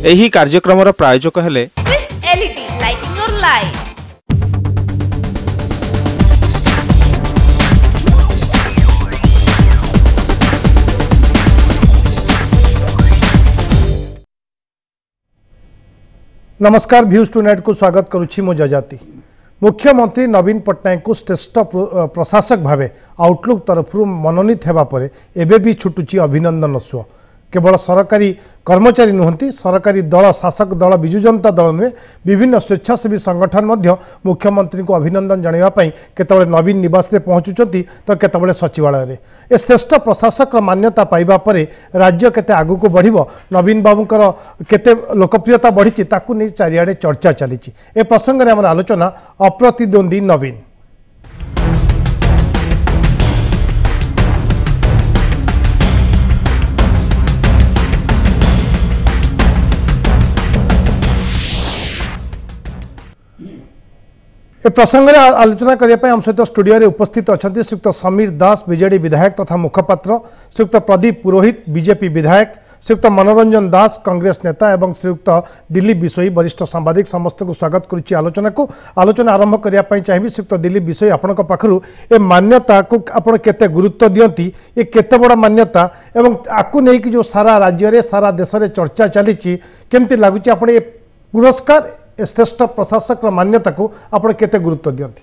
एही कार्यक्रमर प्रायोजक हेले LED Lighting Your Life। नमस्कार व्यूज टू नेट को स्वागत करुछि मो जजाति। मुख्यमंत्री नवीन पट्टनायक को श्रेष्ठ प्रशासक भावे आउटलुक तरफ मनोनीत हेबा परे एबे भी छुटुछि अभिनंदन स्व। केवल सरकारी कर्मचारी नुहंती, सरकारी दल शासक दल विजु जनता दल नुहे विभिन्न स्वेच्छासेवी संगठन मध्य मुख्यमंत्री को अभिनंदन जणाइबा पई केतबळे नवीन निवास रे पहुँचुचंती तो केतबळे सचिवालय रे। ए श्रेष्ठ प्रशासक मान्यता पाइबा परे राज्य केते आगु को बढ़िबो, नवीन बाबूकर केते लोकप्रियता बढ़िछि ताकू नै चारियाडे चर्चा चलिछि। ए प्रसंग रे हमर आलोचना अप्रतिद्वंदी नवीन। ए प्रसंग में आलोचना करने हम सहित स्टूडियो रे उपस्थित अच्छा श्रीयुक्त समीर दास बीजेडी विधायक तथा मुखपात्र, श्रीयुक्त प्रदीप पुरोहित बीजेपी विधायक, श्रीयुक्त मनोरंजन दास कांग्रेस नेता एवं श्रीयुक्त दिलीप बिशोई वरिष्ठ सांबादिक समस्त को स्वागत करुच्ची आलोचना को। आलोचना आरंभ करने चाहिए श्रीयुक्त दिलीप बिशोई आपण पाखु ए मान्यता को आपण केते गुरुत्व दियंती, ये केते बड़ा मान्यता एवं आकु नहीं कि जो सारा राज्य रे सारा देश रे चर्चा चली केमती लगुच आपण ए पुरस्कार श्रेष्ठ प्रशासक मान्यता को आपण केते गुरुत्व दियंती?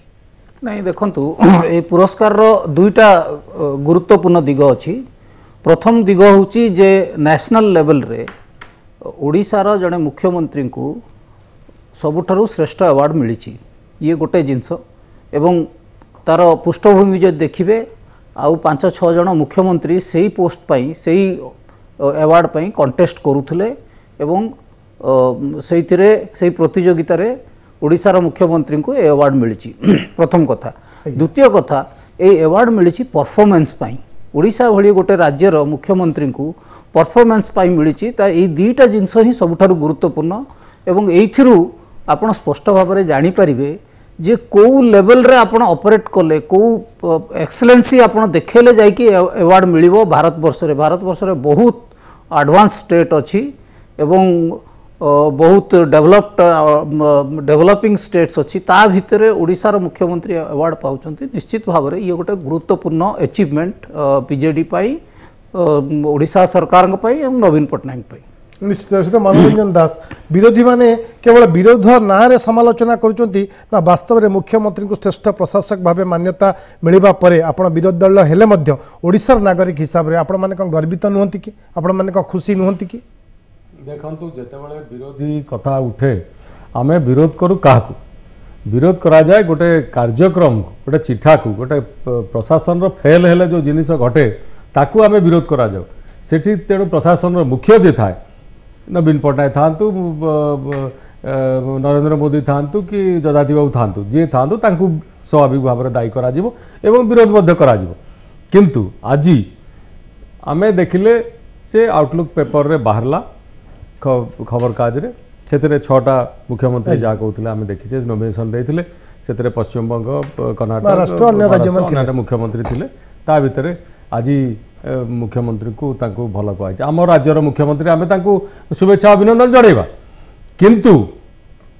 नहीं देखंतु ए पुरस्कार रो दुईटा गुरुत्वपूर्ण दिग अछि। प्रथम दिग होची जे नेशनल लेवल रे ओडिसा रो जने मुख्यमंत्री को सबुठारु श्रेष्ठ अवार्ड मिलिछि, ये गोटे जिंस एवं तार पृष्ठभूमि जो देखिबे आउ 5-6 जन मुख्यमंत्री सेही पोस्ट पई सेही अवार्ड पई कंटेस्ट करूथले एवं से प्रतियोगिता रे ओडिशार मुख्यमंत्री को ए अवार्ड मिली। प्रथम कथा। द्वितीय कथा, ए अवार्ड मिली परफॉर्मेंस पाई। ओडिशा भली गोटे राज्यर मुख्यमंत्री को परफॉर्मेंस पाई मिली। ता ए दुईटा जिनस ही सबुठारु गुरुत्वपूर्ण एवं एइथिरु आपण स्पष्ट भाव में जानि परिबे जे को लेवल रे आपण ऑपरेट कले, को एक्सेलेंसी आपण देखेले जाय कि अवार्ड मिलिबो। भारत वर्ष रे बहुत एडवांस स्टेट अछि एवं बहुत डेवलपिंग स्टेट्स अच्छी ता भितर ओडिशार मुख्यमंत्री अवार्ड पाउछंती। निश्चित भाव में ये गोटे गुरुत्वपूर्ण अचीवमेंट बीजेडी पाई, ओडिशा सरकार नवीन पट्टनायक पाई। निश्चित सहित मनोरंजन दास, विरोधी माने केवल विरोध ना रे समालोचना करुचंती ना वास्तव में मुख्यमंत्री को श्रेष्ठ प्रशासक भावे मान्यता मिलिबा परे आपण विरोधी दल हेले मध्य ओडिशार नागरिक हिसाब रे आपण माने गर्वित नुहंती कि आपण माने खुशी नुहंती कि? देखंतु जेतेबेले विरोधी कथा उठे आमे विरोध करू काहाकू विरोध करा जाए गोटे कार्यक्रम को, गोटे चिठा को, गोटे प्रशासन रो फेल हेले जो जिनिस घटे ताकू आमे विरोध करा जाओ। सेठी तेणु प्रशासन रो मुख्य जे थाए नवीन पट्टनायक थांतु, नरेंद्र मोदी थांतु कि जजाति बाबू थांतु, जे थांतु तांकू स्वाभाविक भाव में दायी करा जिवो एवं विरोध मध्य करा जिवो। किंतु आजी आमे देखिले जे आउटलुक पेपर रे बाहरला खबर काज रे सेतरे 6टा मुख्यमंत्री जा कहउथिले आमे देखिछे नोमिनेशन देथिले। सेतरे पश्चिम बंग, कर्नाटक, अन्य राज्य मुख्यमंत्री थिले। ता भितरे आजी मुख्यमंत्री को तांको भल कहै आम राज्यर मुख्यमंत्री आमे तांको शुभेच्छा अभिनंदन जणैबा। किंतु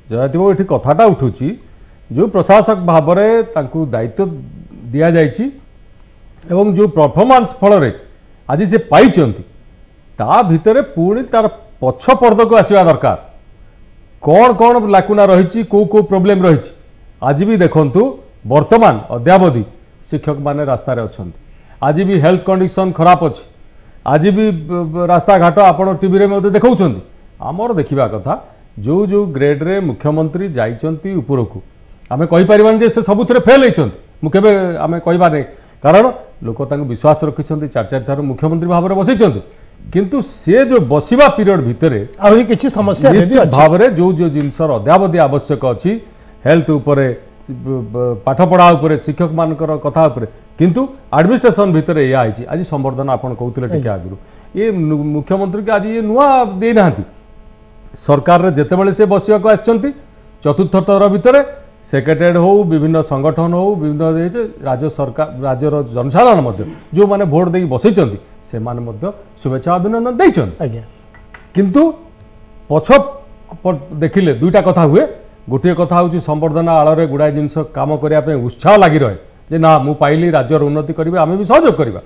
जदिव एठी कथाटा उठुची जो प्रशासक भाव रे तांको दायित्व दिया जायछि एवं जो परफॉर्मेंस फल रे आजी से पाइचंती ता भितरे पुणी तार पछ पर्द को आसवा दरकार। कौन कौन लाकुना रही, को प्रोब्लेम रही आज भी देखंतु वर्तमान अद्यावधि शिक्षक माने रास्ता रे अछंती। आज भी हेल्थ कंडीशन खराब अच्छी, आज भी रास्ता घाट आपण टीवी रे मते देखौछंती। आमर देखिबा कथा जो जो ग्रेड रे मुख्यमंत्री जाइचंती उपरकू आमे कहि परिबान जे से सबुथरे फेल होइचंती। मुकेबे आमे कहिबा नै, कारण लोक तांको विश्वास रखिचंती, 4 थार मुख्यमंत्री भाव में बसैचंती। किंतु से जो बसिबा पीरियड भितरे आहुरी किछि समस्या निश्चित भाव में जो जो जिनसर अद्यावधि आवश्यक अछि, हेल्थ उपरे, पाठ पढ़ा उपरे, शिक्षक मानकर कथा उपरे, किंतु एडमिनिस्ट्रेशन भितरे या आइछि। आज संवर्धना आपण कहउथिले टिके आगुरु ये मुख्यमंत्री के आज ये नुआ दे नाहंती। सरकार रे जेतेबेले से बसिया को आछंती चतुर्थ थर भितरे सेक्रेटेरिएट हो, विभिन्न संगठन हो, विभिन्न राज्य सरकार राज्यर जनसाधारण मध्य जो माने भोट दे बसैचंती से माने मध्य शुभेच्छा अभिनंदन दैछन। किंतु पछ देखिले दुईटा कथा हुए गोटे कथा हूँ संवर्धना आड़ गुड़ाए जिनस कम करने उत्साह लगी रहे जे ना मु पाइली राज्यर उन्नति करेंगे आम भी सहयोग करवा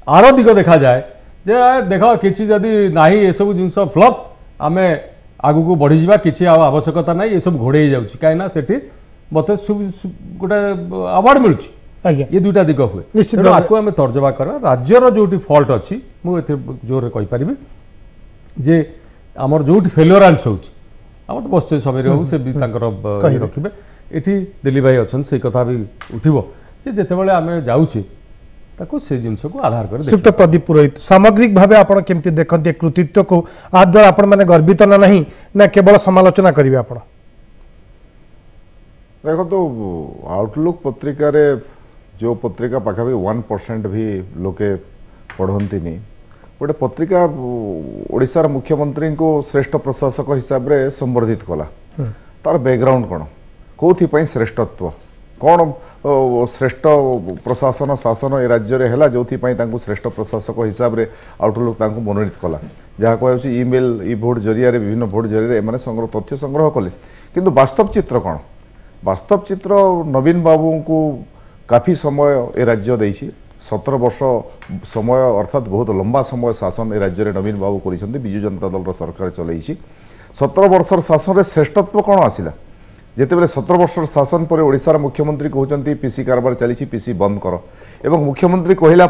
आर दिग देखा जाए जे देख कि जदि ना ये सब जिन फ्लप आम आगु को बढ़ी जा कि आवश्यकता ना ये सब घोड़े जाऊँगी कहीं मत गोटे अवार्ड मिलूँ ये दुईटा दिग हुए आपको आम तर्जमा करवा राज्यर जो फल्ट अच्छी मुझे जोर कहीपरि जे आमर जो फेल्योरांस होमर तो बस समय हो से भी रखिए ये दिल्ली भाई अच्छा से कथा भी उठो जिते आम जाऊे से जिनस को आधार कर श्रीयुक्त प्रदीप पुरोहित सामग्रिक भाव आप केमती देखते कृतित्व को आ द्वारा आपण मैंने गर्वित ना नहीं ना केवल समालोचना करेंगे आप देखो तो आउटलुक पत्रिका रे जो पत्रिका पाखापी 1% भी लोके पढ़ती गोटे पत्रिका ओडिशार मुख्यमंत्री को श्रेष्ठ प्रशासक हिसाब से संबर्धित कला तार बैकग्राउंड कौन कौन श्रेष्ठत्व कौन श्रेष्ठ प्रशासन शासन ए राज्य है जो श्रेष्ठ प्रशासक हिसाब से आउटलुक मनोनीत कला जहाँ कहूँ इमेल इ भोट जरिया विभिन्न भोट जरिया संग्रह तथ्य संग्रह कले किंतु वास्तव चित्र कौन वास्तव चित्र नवीन बाबू को काफ़ी समय ए राज्य देइछि 17 वर्ष समय अर्थात बहुत लंबा समय शासन ए राज्य में नवीन बाबू करिसेंति बिजु जनता दल सरकार चलैछि 17 वर्षर शासन रे श्रेष्ठत्व कौन आसिला जितेबाला 17 वर्षर शासन पर ओडिशार मुख्यमंत्री कहते पीसी कारबार चली पीसी बंद कर एवं मुख्यमंत्री कहला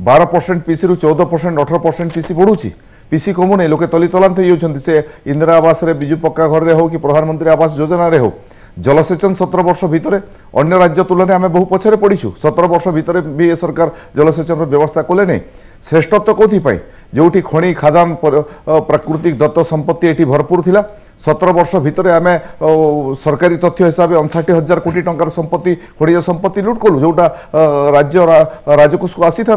12% पीसी रु 14% 18% पीसी बढ़ुची पीसी कमुने लोके तली तलांत होती से इंदिरा आवास रे बिजु पक्का घर रे हो कि प्रधानमंत्री आवास योजना रे हो जलसेचन 17 वर्ष भितर अन्य राज्य तुलन आम बहु पछरे पड़ीछु 17 वर्ष भितर भी ए सरकार जलसेचन व्यवस्था कले नहीं श्रेष्ठत्व कौन जो खनि खादान प्राकृतिक दत्त संपत्ति ये भरपूर थिला 17 वर्ष भितर आम सरकारी तथ्य हिसाब से 59,000 कोटी टंकार संपत्ति खनिज संपत्ति लुट कलु जोटा राज्य राजकोष को आसी था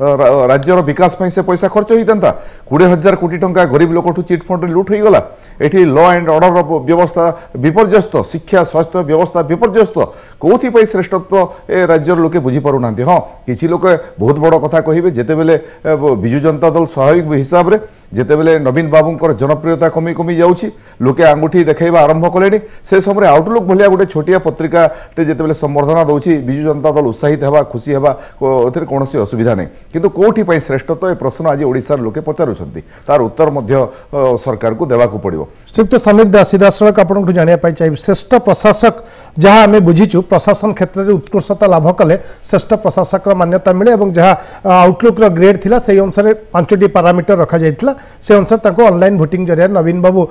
राज्यर विकास से पैसा खर्च होता 20,000 कोटी टंका गरीब लोक चिट फंड लुट हो गला ये लॉ एंड ऑर्डर व्यवस्था विपर्यस्त शिक्षा स्वास्थ्य व्यवस्था विपर्यस्त कौन श्रेष्ठत्व ए राज्यर लोके बुझीपार ना हाँ किसी लोक बहुत बड़ कथा कहे जिते बेले बिजु जनता दल स्वाभाविक हिसाब से जिते बेले नवीन बाबूंकर जनप्रियता कमी कमी जाऊँगी लोके आंगुठी देखा आरंभ कले से समय आउटलुक भाया गोटे छोटिया पत्रिका जिते संबर्धना दूसरी बिजु जनता दल उत्साहित होगा खुशी होगा कौन असुविधा नहीं किंतु कौटी श्रेष्ठत्व ये प्रश्न आज ओडिशार लोके पचारुछंती तार उत्तर मध्य सरकार को देवाक पड़ो श्रीयुक्त समीर दास सीधासख आपको जानापी चाहिए श्रेष्ठ प्रशासक जहाँ आम बुझीचु प्रशासन क्षेत्र में उत्कृष्टता लाभ कले श्रेष्ठ प्रशासक मान्यता मिले और जहाँ आउटलुक ग्रेड थिला से अनुसार 5टी पारामीटर रखा जाइथिला से अनुसार ऑनलाइन भोटिंग जरिया नवीन बाबू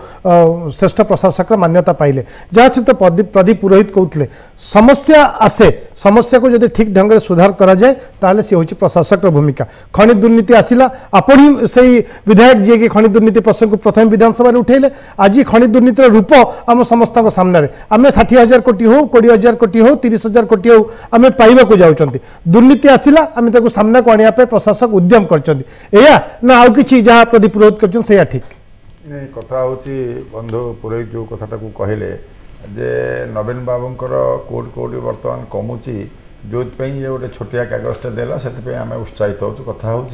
श्रेष्ठ प्रशासक मान्यता पाइले जहाँ सहित प्रदीप पुरोहित कहते समस्या आसे समस्या को जब ठीक ढंग से सुधार करा जाए ताले सी होची प्रशासक भूमिका खनि दुर्नीति आसिला आपण ही से विधायक जी की खनि दुर्नीति प्रसंग को प्रथम विधानसभा उठेले आज खनि दुर्नीतिर रूप आम समस्त सामने आम 60,000 कोटी हो 20,000 कोटी हो 30,000 कोटी हो आम पाइबा जाऊँ दुर्नीति आसिला आम सामना को आने प्रशासक उद्यम कर आउ कि जहाँ प्रदीप पुरोहित कर ठीक कथा हूँ बंधु पुरोहित जो कथा कहले जे नवीन बाबूंकर कोट कोटी बर्तमान कमुची जो ये गोटे छोटिया कागजटे देला से आम उत्साहित हो कथा हूँ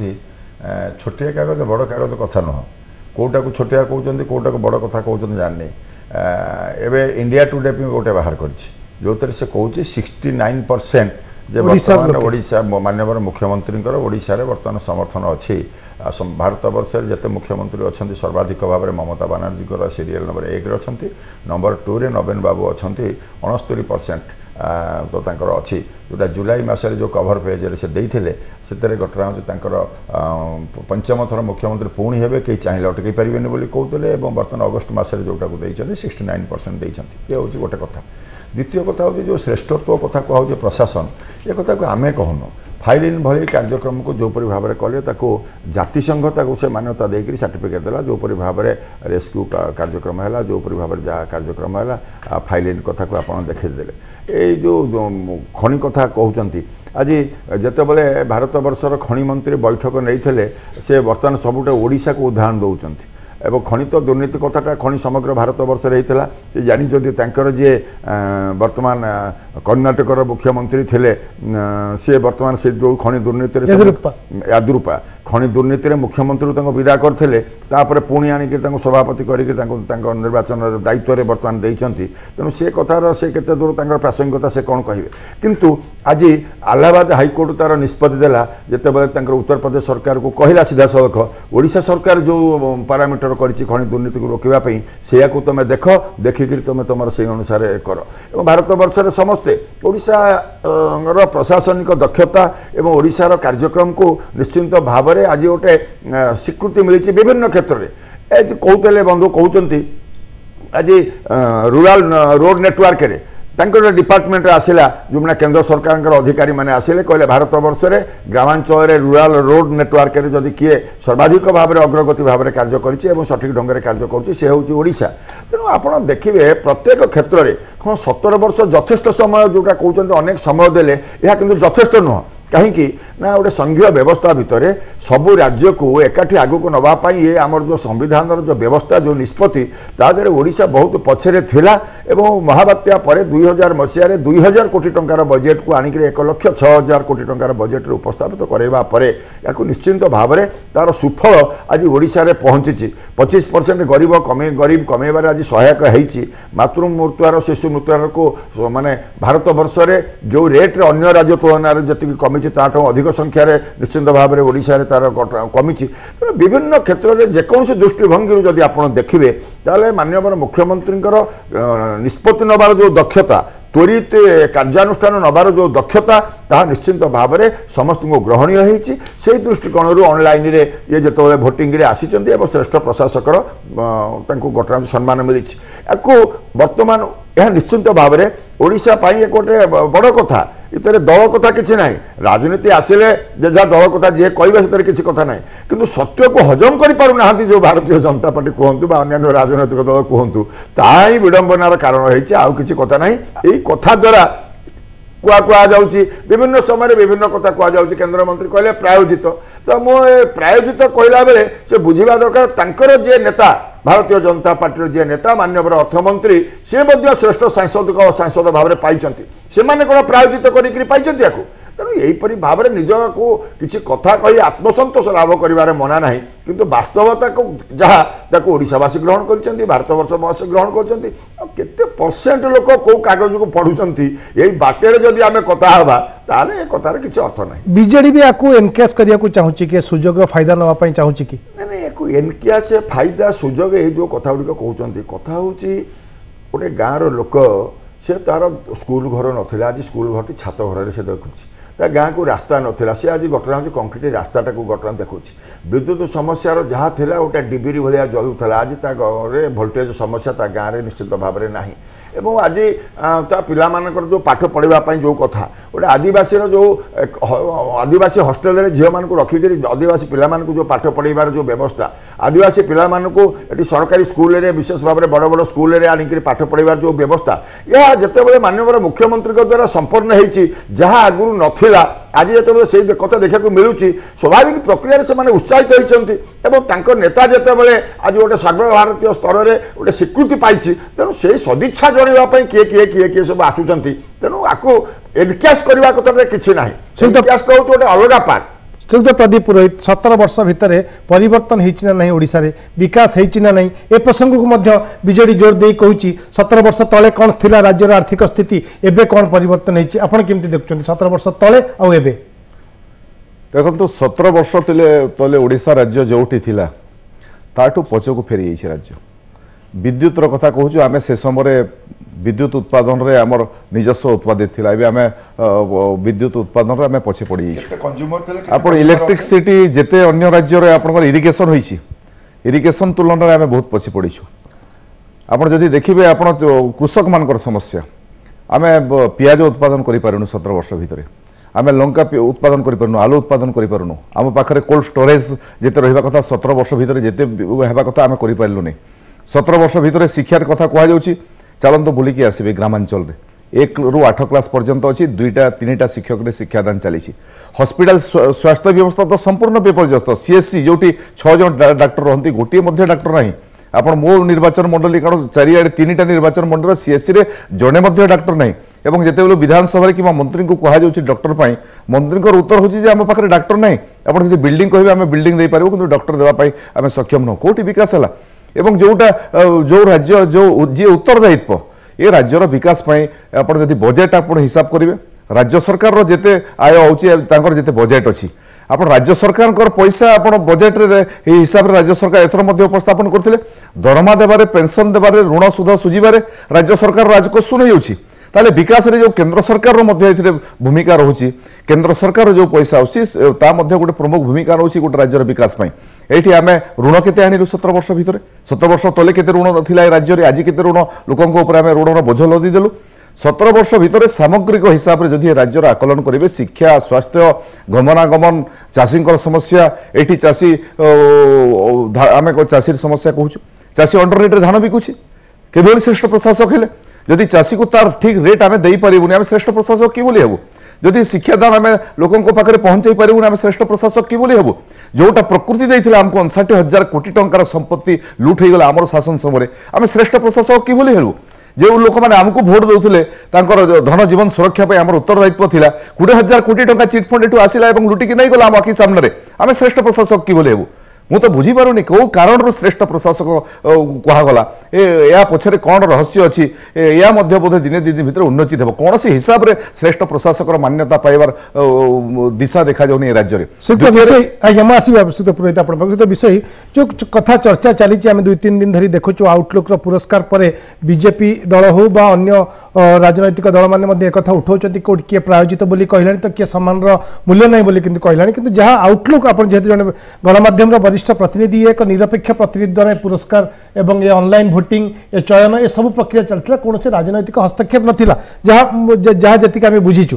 छोटिया कागज बड़ कागज कथा नुह कौटा को छोटिया कहते कौटा को बड़ कथा कहते जाननी एवं इंडिया टुडे भी गोटे बाहर कर से कहूँ 69% जे बर्तमान ओडिशा माननीय मुख्यमंत्री ओडिशा रे बर्तमान समर्थन अच्छी भारत वर्ष जिते मुख्यमंत्री अच्छा सर्वाधिक भाव में ममता बानार्जी सीरियल नंबर 1 रे अच्छा नंबर 2 रे नवीन बाबू अच्छा 69% तो तांकर अच्छी जोटा जुलाई मसरे जो कभर पेज से देते से घटना हूँ पंचम थर मुख्यमंत्री पुणी हे कहीं चाहिए अटकई पारे कहते बर्तमान अगस्ट मसरे जोटा को 69% ये हूँ गोटे कथा द्वितीय कथा हूँ जो श्रेष्ठत्व कथा कहूँ प्रशासन ये कथा को आमे कहून फाइलिन भली कार्यक्रम को जोपरी भाव में कले जातिसंघ से मान्यता देकर सर्टिफिकेट देला जोपरी भाव में रेस्क्यू कार्यक्रम है जोपरी भाव में जहाँ कार्यक्रम है फाइलिन कथा को आप देखदेले ये जो खनि कथा कहते आज जिते बड़े भारत वर्षर खनि मंत्री बैठक नहीं से बर्तमान सबुटे ओडिशा को उदाहरण दौरान एवं खनि तो दुर्नीति कथाटा खनि समग्र भारत वर्ष होता जानते जी बर्तमान कर्णाटकर मुख्यमंत्री थे सी बर्तमान से जो खनि दुर्नीति यादुरुपा खनि दुर्नीति रे मुख्यमंत्री तांको विदा करथिले तापर पुणी आनिक सभापति करके निर्वाचन दायित्व रे वर्तमान देइचंती तेणु से कथार से केते दूर तांकर प्रासंगिकता से कौन कहिबे किंतु आज इलाहाबाद हाईकोर्ट तार निष्पत्ति देला जेते बेले तांकर उत्तर प्रदेश सरकार को कहला सीधा सलख ओडिशा सरकार जो पैरामीटर करिछि खनि दुर्नीति को रोकिबा पई सेया को तमे देख देखिकरी तमे तमर से अनुसार कर एवं भारत वर्ष रे समस्ते ओडिशा रो प्रशासनिक दक्षता एवं ओडिशा रो कार्यक्रम को निश्चिंत भाव में आज गोटे स्वीकृति मिली विभिन्न क्षेत्र में कहते बंधु कहते आज रूराल रोड नेटवर्क रे डिपार्टमेंट आसला जो मैंने केंद्र सरकार अधिकारी मैंने आसिले कहले भारत वर्ष में ग्रामांचल में रूराल रोड नेटवर्क रे जदि किए सर्वाधिक भाव में अग्रगति भाव में कार्य कर सठिक ढंग से कार्य करोडिशा तेणु आप देखिए प्रत्येक क्षेत्र में हाँ 17 वर्ष यथेष्ट समय जोटा कहते अनेक समय देले यह किंतु यथेष्ट नुह कहीं ना गोटे संघीय व्यवस्था भितर सबू राज्य को एकाठी आगक नवाई ये आमर जो संविधान जो व्यवस्था जो निष्पत्ति तादे ओडिशा बहुत पछरे थिला एवं महाबात्या पर 2000 मसीह 2000 कोटी टंकार बजेट को आनिक 1,06,000 कोटी टंकार बजेट रे उपस्थापित करवा पर या निश्चिंत भाव में तार सुफल आज ओडिशा रे पहुंची 25% गरीब कमेबार आज सहायक होती मातृ मृत्युर शिशु मृत्युर को माने भारत वर्ष में जो रेट्रे अन्य राज्य तुलन जी कमी अधिक संख्यार निश्चिंत भाव में ओडिशा रे तार कमी विभिन्न क्षेत्र में जेकोसी दृष्टिभंगी जदि आप देखिए ताले माननीय मुख्यमंत्री निष्पत्ति नबार जो दक्षता त्वरित कार्यानुष्ठान नबार जो दक्षता ताहा निश्चिंत भाव में समस्त को ग्रहणीय होती से दृष्टिकोण ऑनलाइन रे ये जो भोटिंग रे आसीचंती एवं श्रेष्ठ प्रशासकर घटना सम्मान मिली वर्तमान यह निश्चिंत भाव में ओडिशा पाई एक गोटे बड़ कथा इतने दल कथा किसी ना राजनीति आसिले जहाँ दल कथा जी कह किसी कथा ना किंतु सत्य को हजम करना जो भारतीय जनता पार्टी कहतु अन्य राजनैतिक दल कहतु ता ही विडंबनार कारण होती आउ किसी कथा ना यही कथा द्वारा कुआ जाउची विभिन्न समय विभिन्न कथा कुआ जाउची केंद्र मंत्री कहले प्रायोजित तो मो प्रायोजित कहला बेले से बुझिबा दरकार तांकर जे नेता भारतीय जनता पार्टी जे नेता माननीय अर्थमंत्री से श्रेष्ठ सांसद भाव में पाई से कौन प्रायोजित कर तेणु यहीपरि भाव में निज को किसी कथा कही आत्मसंतोष लाभ कर मना ना किंतु वास्तवता को जहाँ ओडिशावासी ग्रहण कर भारत वर्षवासी ग्रहण कर लोक कौ कागज को पढ़ुंट यही बाटे जदि आम कथा हवा ताले कथार किसी अर्थ ना बीजेडी भी आपको एनकेस करने को चाहूँ कि सुजोग फायदा नापी चाहूँ कि नहीं एनकेस फायदा सुजोग ये जो कथा गुड़िक कहते कथा हूँ गोटे गाँव लोक से तार स्कूल घर ना आज स्कूल घर छात घर से देखुची गाँ को रास्ता नाला सी आज घटना हो कंक्रीट रास्ताटा को घटना देखुँ विद्युत समस्या जहाँ थी गोटे डिबिरी भाया जलूला आज घरे भोल्टेज समस्या गाँव में निश्चित भाव में ना एवं आज पिलामानकर जो पाठ पढ़ाई जो कथा गोटे आदिवासी जो आदिवासी हॉस्टेल झील मान रखिक आदिवासी पिला जो पाठ पढ़ाइबार जो व्यवस्था आदिवासी पिला ये सरकारी स्कूल रे विशेष भाव में बड़ बड़ स्कूल रे आनिक पाठ पढ़ाइबार जो व्यवस्था यह जितेबाला माननीय मुख्यमंत्री द्वारा संपन्न होती जहाँ आगुरी नथिला आज जिते से कथा देखा मिलूँ स्वाभाविक प्रक्रिया से उत्साहित होती नेता जितेबाला आज गोटे सर्वभारतीय स्तर में गोटे स्वीकृति पाई तेणु से सदिच्छा जनवाई किए किए किए किए सब आसुँच तेणु आपको एनकेस करने कथा किसी ना एनकेस तो गोटे अलग पार्ट श्रीयुक्त प्रदीप पुरोहित 17 वर्ष भितर परिवर्तन होना ना ओडिशा रे विकास होना ना ए प्रसंग को बीजेडी जोर दे कहूँ 17 वर्ष तले कौन थिला राज्यर आर्थिक स्थिति एबे कौन परिवर्तन होती आपड़ केमती देखुं 17 वर्ष तले आउ एबे देखो 17 वर्ष तले ओडिशा राज्य जोटी थिला ताठू पछकू फेरी जाइए राज्य विद्युतर कथा कहूँ आम से समय विद्युत उत्पादन रे आमर निजस्व उत्पादित थिला एबे आमे विद्युत उत्पादन रे आमे पछे पड़ी जाइए आप इलेक्ट्रिसिटी जेते अन्य राज्य रे आपनकर इरिगेशन होइछि इरिगेशन तुलन रे आमे बहुत पछे पड़ीछु आपण जदि देखिबे आपण कृषक मानकर समस्या आमे पियाज उत्पादन करि पारुनु 17 वर्ष भितरे आमे लंका उत्पादन करि पारुनु आलू उत्पादन करि पारुनु आम पाखरे कोल्ड स्टोरेज जेते रहिबा कथा 17 वर्ष भितरे जेते हेबा कथा आमे करि पारलु नै 17 वर्ष भितरे शिक्षार कथा कहा जाउछि चलतु बुलिकी आसबे ग्रामांचल 1 ରୁ 8 क्लास पर्यंत अच्छी 2-3 शिक्षक शिक्षादान चली हॉस्पिटल स्वास्थ्य व्यवस्था तो संपूर्ण विपर्यस्त सीएससी जो 6 जन डाक्टर रहती गोटे डाक्टर ना आप मो निर्वाचन मंडली कारण चारिआडे 3टा निर्वाचन मंडल सीएससी रे जड़े डाक्टर ना এবং যেତେବେଳେ বিধানসভাରେ কিংবা ମନ୍ତ୍ରୀଙ୍କୁ କୁହାଯାଉଛି ଡକ୍ଟର ପାଇଁ ମନ୍ତ୍ରୀଙ୍କର ଉତ୍ତର ହେଉଛି ଯେ ଆମ ପାଖରେ ଡାକ୍ତର ନାହିଁ ଆପଣ ଯଦି ବିଲ୍ଡିଂ କହିବେ ଆମେ ବିଲ୍ଡିଂ ଦେଇପାରିବୁ କିନ୍ତୁ ଡକ୍ଟର ଦେବା ପାଇଁ ଆମେ ସକ୍ଷମ ନୁହଁ କୋଉଠି ବିକାଶ ହେଲା ଏବଂ ଯୋଉଟା ଯୋଉ ରାଜ୍ୟ ଯୋଉ ଯିଏ ଉତ୍ତରଦାୟିତ୍ୱ ଏ ରାଜ୍ୟର ବିକାଶ ପାଇଁ ଆପଣ ଯଦି ବଜେଟ୍ ଆପଣ ହିସାବ କରିବେ ରାଜ୍ୟ ସରକାରର ଯେତେ ଆୟ ହେଉଛି ତାଙ୍କର ଯେତେ ବଜେଟ୍ ଅଛି ଆପଣ ରାଜ୍ୟ ସରକାରଙ୍କର ପଇସା ଆପଣ ବଜେଟ୍ରେ ଏହି ହିସାବରେ ରାଜ୍ୟ ସରକାର ଏଥର ମଧ୍ୟ ଉପସ୍ଥାପନ କରିଥିଲେ ଦରମା ଦେବାରେ ପେନ୍ସନ୍ ଦେବାରେ ଋଣ ସୁଧ ସୁଝିବାରେ ରାଜ୍ୟ ସରକାର ରାଜକୋଷ ନେଇଯାଉଛି ତାହେଲେ ବିକାଶରେ ଯେଉଁ କେନ୍ଦ୍ର ସରକାରର ମଧ୍ୟ ଏଥିରେ ଭୂମିକା ରହୁଛି କେନ୍ଦ୍ର ସରକାରର ଯେଉଁ ପଇସା ଆସୁଛି ତା ମଧ୍ୟ ଗୋଟେ ପ୍ରମୁଖ ଭୂମିକା ରହୁଛି ଗୋଟେ ରାଜ୍ୟର ବିକାଶ ପାଇଁ ଏଇଠି ଆମେ ଋଣ କେତେ ଆଣିଲୁ 17 ବର୍ଷ ଭିତରେ 17 ବର୍ଷ ତଳେ କେତେ ଋଣ ଥିଲା ଏ ରାଜ୍ୟରେ ଆଜି କେତେ ଋଣ ଲୋକଙ୍କ ଉପରେ ଆମେ ଋଣର ବୋଝ ଲଦିଦେଲୁ 17 ବର୍ଷ ଭିତରେ ସାମଗ୍ରିକ ହିସାବରେ ଯଦି ଏ ରାଜ୍ୟର ଆକଳନ କରିବେ ଶିକ୍ଷା ସ୍ୱାସ୍ଥ୍ୟ ଗମନାଗମନ ଚାଷୀଙ୍କର ସମସ୍ୟା ଏଇଠି ଚାଷୀ ଆମେ ଚାଷୀର ସମସ୍ୟା କହୁଛୁ ଚାଷୀ ଅଣ୍ଡର ରେଟ୍ରେ ଧାନ ବିକୁଛି କିଭଳି ଶ୍ରେଷ୍ଠ ପ୍ରଶାସକ ହେଲେ ଯଦି ଚାଷୀକୁ ତାର ଠିକ୍ ରେଟ୍ ଆମେ ଦେଇପାରିବୁନି ଆମେ ଶ୍ରେଷ୍ଠ ପ୍ରଶାସକ କିଭଳି ହେବୁ ଯଦି ଶିକ୍ଷାଦାନ ଆମେ ଲୋକଙ୍କ ପାଖରେ ପହଞ୍ଚାଇ ପାରିବୁନି ଆମେ ଶ୍ରେଷ୍ଠ ପ୍ରଶାସକ କିଭଳି ହେବୁ ଯୋଉଟା ପ୍ରକୃତି ଦେଇଥିଲା ଆମକୁ 59,000 କୋଟି ଟଙ୍କାର ସମ୍ପତ୍ତି ଲୁଟ୍ ହେଇଗଲା ଆମର ଶାସନ ସମୟରେ ଆମେ ଶ୍ରେଷ୍ଠ ପ୍ରଶାସକ କିଭଳି ହେବୁ ଯେଉଁ ଲୋକମାନେ ଆମକୁ ଭୋଟ ଦେଉଥିଲେ ତାଙ୍କର ଧନ ଜୀବନ ସୁରକ୍ଷା ପାଇଁ ଆମର ଉତ୍ତରଦାୟିତ୍ୱ ଥିଲା 20,000 କୋଟି ଟଙ୍କା ଚିଟ୍ ଫଣ୍ଡ ଏଠୁ ଆସିଲା ଏବଂ ଲୁଟିକି ନେଇଗଲା ଆମ ଆଖି ସାମ୍ନାରେ ଆମେ ଶ୍ରେଷ୍ଠ ପ୍ରଶାସକ କିଭଳି ହେବୁ ମୁଁ ତ ବୁଝିପାରୁନି କେଉଁ କାରଣରୁ ଶ୍ରେଷ୍ଠ ପ୍ରଶାସକ କୁହାଗଲା ଏହା ପଛରେ କ'ଣ ରହସ୍ୟ ଅଛି ଏହା ମଧ୍ୟ ବୋଧେ ଦିନେ ଦୁଇ ଦିନ ଭିତରେ ଉନ୍ନତି ହେବ କୌଣସି ହିସାବରେ ଶ୍ରେଷ୍ଠ ପ୍ରଶାସକର ମାନ୍ୟତା ପାଇବାର ଦିଶା ଦେଖାଯାଉନି ଏ ରାଜ୍ୟରେ विषय जो कथा चर्चा चली आम 2-3 दिन धरी देखु आउटलुक पुरस्कार पर बीजेपी दल हो बा अन्य राजनैतिक दल मैंने एक उठाऊँ कौट किए प्रायोजित बोली कहला तो किए सम्मान मूल्य नहीं बोली कहला कि जहाँ आउटलुक आप जेहतु जन गणमाध्यम वरिष्ठ प्रतिनिधि एक निरपेक्ष प्रतिनिधि द्वारा पुरस्कार एवं ये ऑनलाइन वोटिंग ये चयन ये सब प्रक्रिया चलता कौन से राजनैतिक हस्तक्षेप नाला जहाँ जहाँ जी आम बुझीचु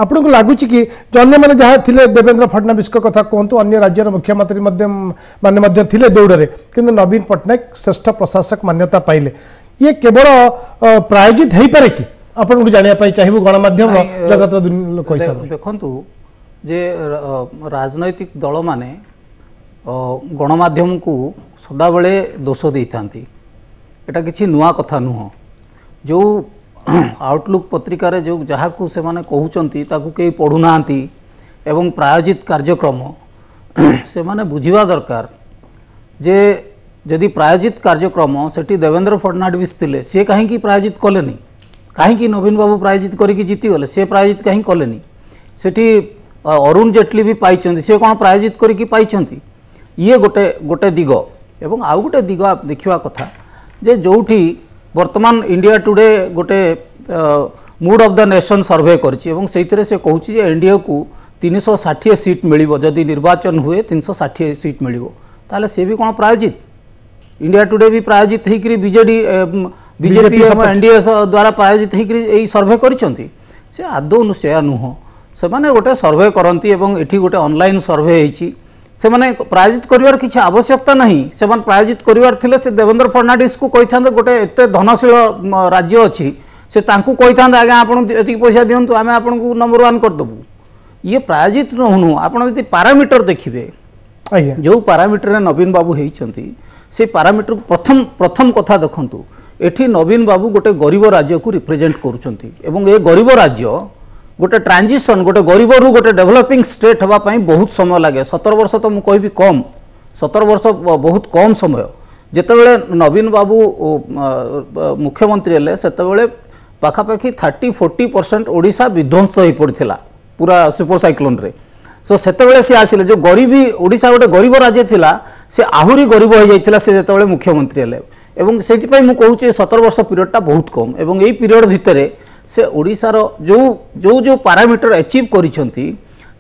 आपन को लगुच कि अन्य मैंने जहाँ थे देवेंद्र फडणवीस कथा कहतु अन्य राज्यर मुख्यमंत्री थे दौड़े किंतु नवीन पट्टनायक श्रेष्ठ प्रशासक मान्यता पाइले ये केवल प्रायोजित हो पारे कि आपन को जानापी चाहिए गणमाध्यम जगत देखु जे राजनैतिक दल माने गणमाध्यम को सदाबले दोष दे था एटा किसी नुआ कथा नुह जो आउटलुक पत्रिकार जो जहाँ को से माने कहउचंती ताकू कई पढ़ुना एवं प्रायोजित कार्यक्रम से माने बुझिवा दरकार जे जदि प्रायोजित कार्यक्रम सेठी देवेंद्र फडणवीस थिले से कहीं प्रायोजित कलेनी कहीं नवीन बाबू प्रायोजित करके जीतीगले से प्रायोजित कहीं कलेनी सेठी अरुण जेटली भी पाई से कौन प्रायोजित करके पाई ये गोटे गोटे दिग एवं आउ गोटे दिग देखा कथा जे जोठी वर्तमान इंडिया टुडे गोटे मूड ऑफ द नेशन सर्वे करछि एवं सेइथिरे से कहूछि जे एनडीए को 360 सीट मिलिबो जदि निर्वाचन हुए 360 सीट मिलिबो ताले से भी कोन प्रायोजित इंडिया टुडे भी प्रायोजित हेकरी बीजेपी एनडीए द्वारा प्रायोजित हेकरी एई सर्वे करिसंती से आदौ से नुह से माने गोटे सर्वे करंती एवं एठी गोटे ऑनलाइन सर्वे हेछि से माने प्रायोजित करिवार किछि आवश्यकता नहीं से माने प्रायोजित करिवार थिले से देवेंद्र फडणवीस को कहि थांदे गोटे एते धनशील राज्य अछि से तांकू कहि थांदे आगे आपण एति पैसा दियंतु आमे आपण को नंबर 1 कर दबु ये प्रायोजित नहुनु आपण यदि पैरामीटर देखिबे जो पैरामीटर नवीन बाबू हेइचंती से पैरामीटर प्रथम कथा देखंतु एठी नवीन बाबू गोटे गरीब राज्य को रिप्रेजेंट करूचंती एवं ए गरीब राज्य गोटे ट्रांजिशन गोटे गरीब रु गोटे डेवलपिंग स्टेट हवा पाई बहुत समय लगे 17 वर्ष तो मुझे कहबी कम 17 वर्ष बहुत कम समय जितेबाला नवीन बाबू मुख्यमंत्री हेले सेतेबाला पाखापाखि 30-40% ओडिशा विध्वंस हो पड़ता पूरा सुपर साइक्लोन रे सो सेतेबाला सी आसिले जो गरीबी ओडिशा गोटे गरीब राज्य थिला से आहुरी गरीब हो जाइथिला से जेतेबाला मुख्यमंत्री हेले एवं सेतिपई मु कहूचे 17 वर्ष पीरियडटा बहुत कम एवं एई पीरियड भितरे से ओडिशार जो जो जो पैरामीटर अचीव करिसंती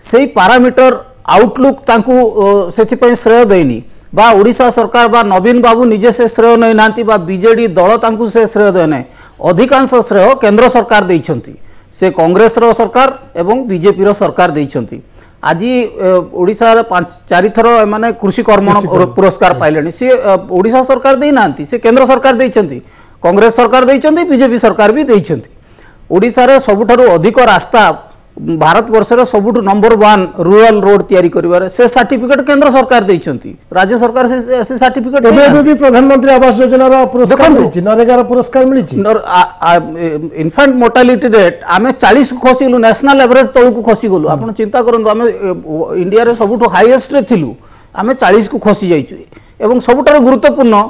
सेई पैरामीटर आउटलुक तांकू सेतिपई श्रेय देनी बा ओडिशा सरकार बा नवीन बाबू निजे से श्रेय नै नांती बा बीजेडी दल तांकू से श्रेय देने अधिकांश श्रेय केंद्र सरकार देइछंती से कांग्रेस रो सरकार एवं बीजेपी रो सरकार देइछंती आज ओडिशा 4 थर माने कृषि कर्म पुरस्कार पाइलेनी से ओडिशा सरकार देई नांती से केंद्र सरकार देइछंती कांग्रेस सरकार देइछंती बीजेपी सरकार भी देइछंती ओडिशा रे सबुठारु अधिक रास्ता भारत वर्षर सबुठ नंबर 1 रूरल रोड तैयारी करिवार से सर्टिफिकेट केंद्र सरकार देइछंती राज्य सरकार से सर्टिफिकेट भी प्रधानमंत्री आवास योजना रा पुरस्कार मिलिछि नरेगा रा पुरस्कार मिलिछि इनफैंट मोर्टालिटी रेट आमे 40 को खसिलु नेशनल एवरेज तळु को खसि गलु आपण चिंता करन आमे इंडिया रे सबुठ हाईएस्ट रे थिलु आमे 40 को खसि जाइछु एवं सबुठार गुरुत्वपूर्ण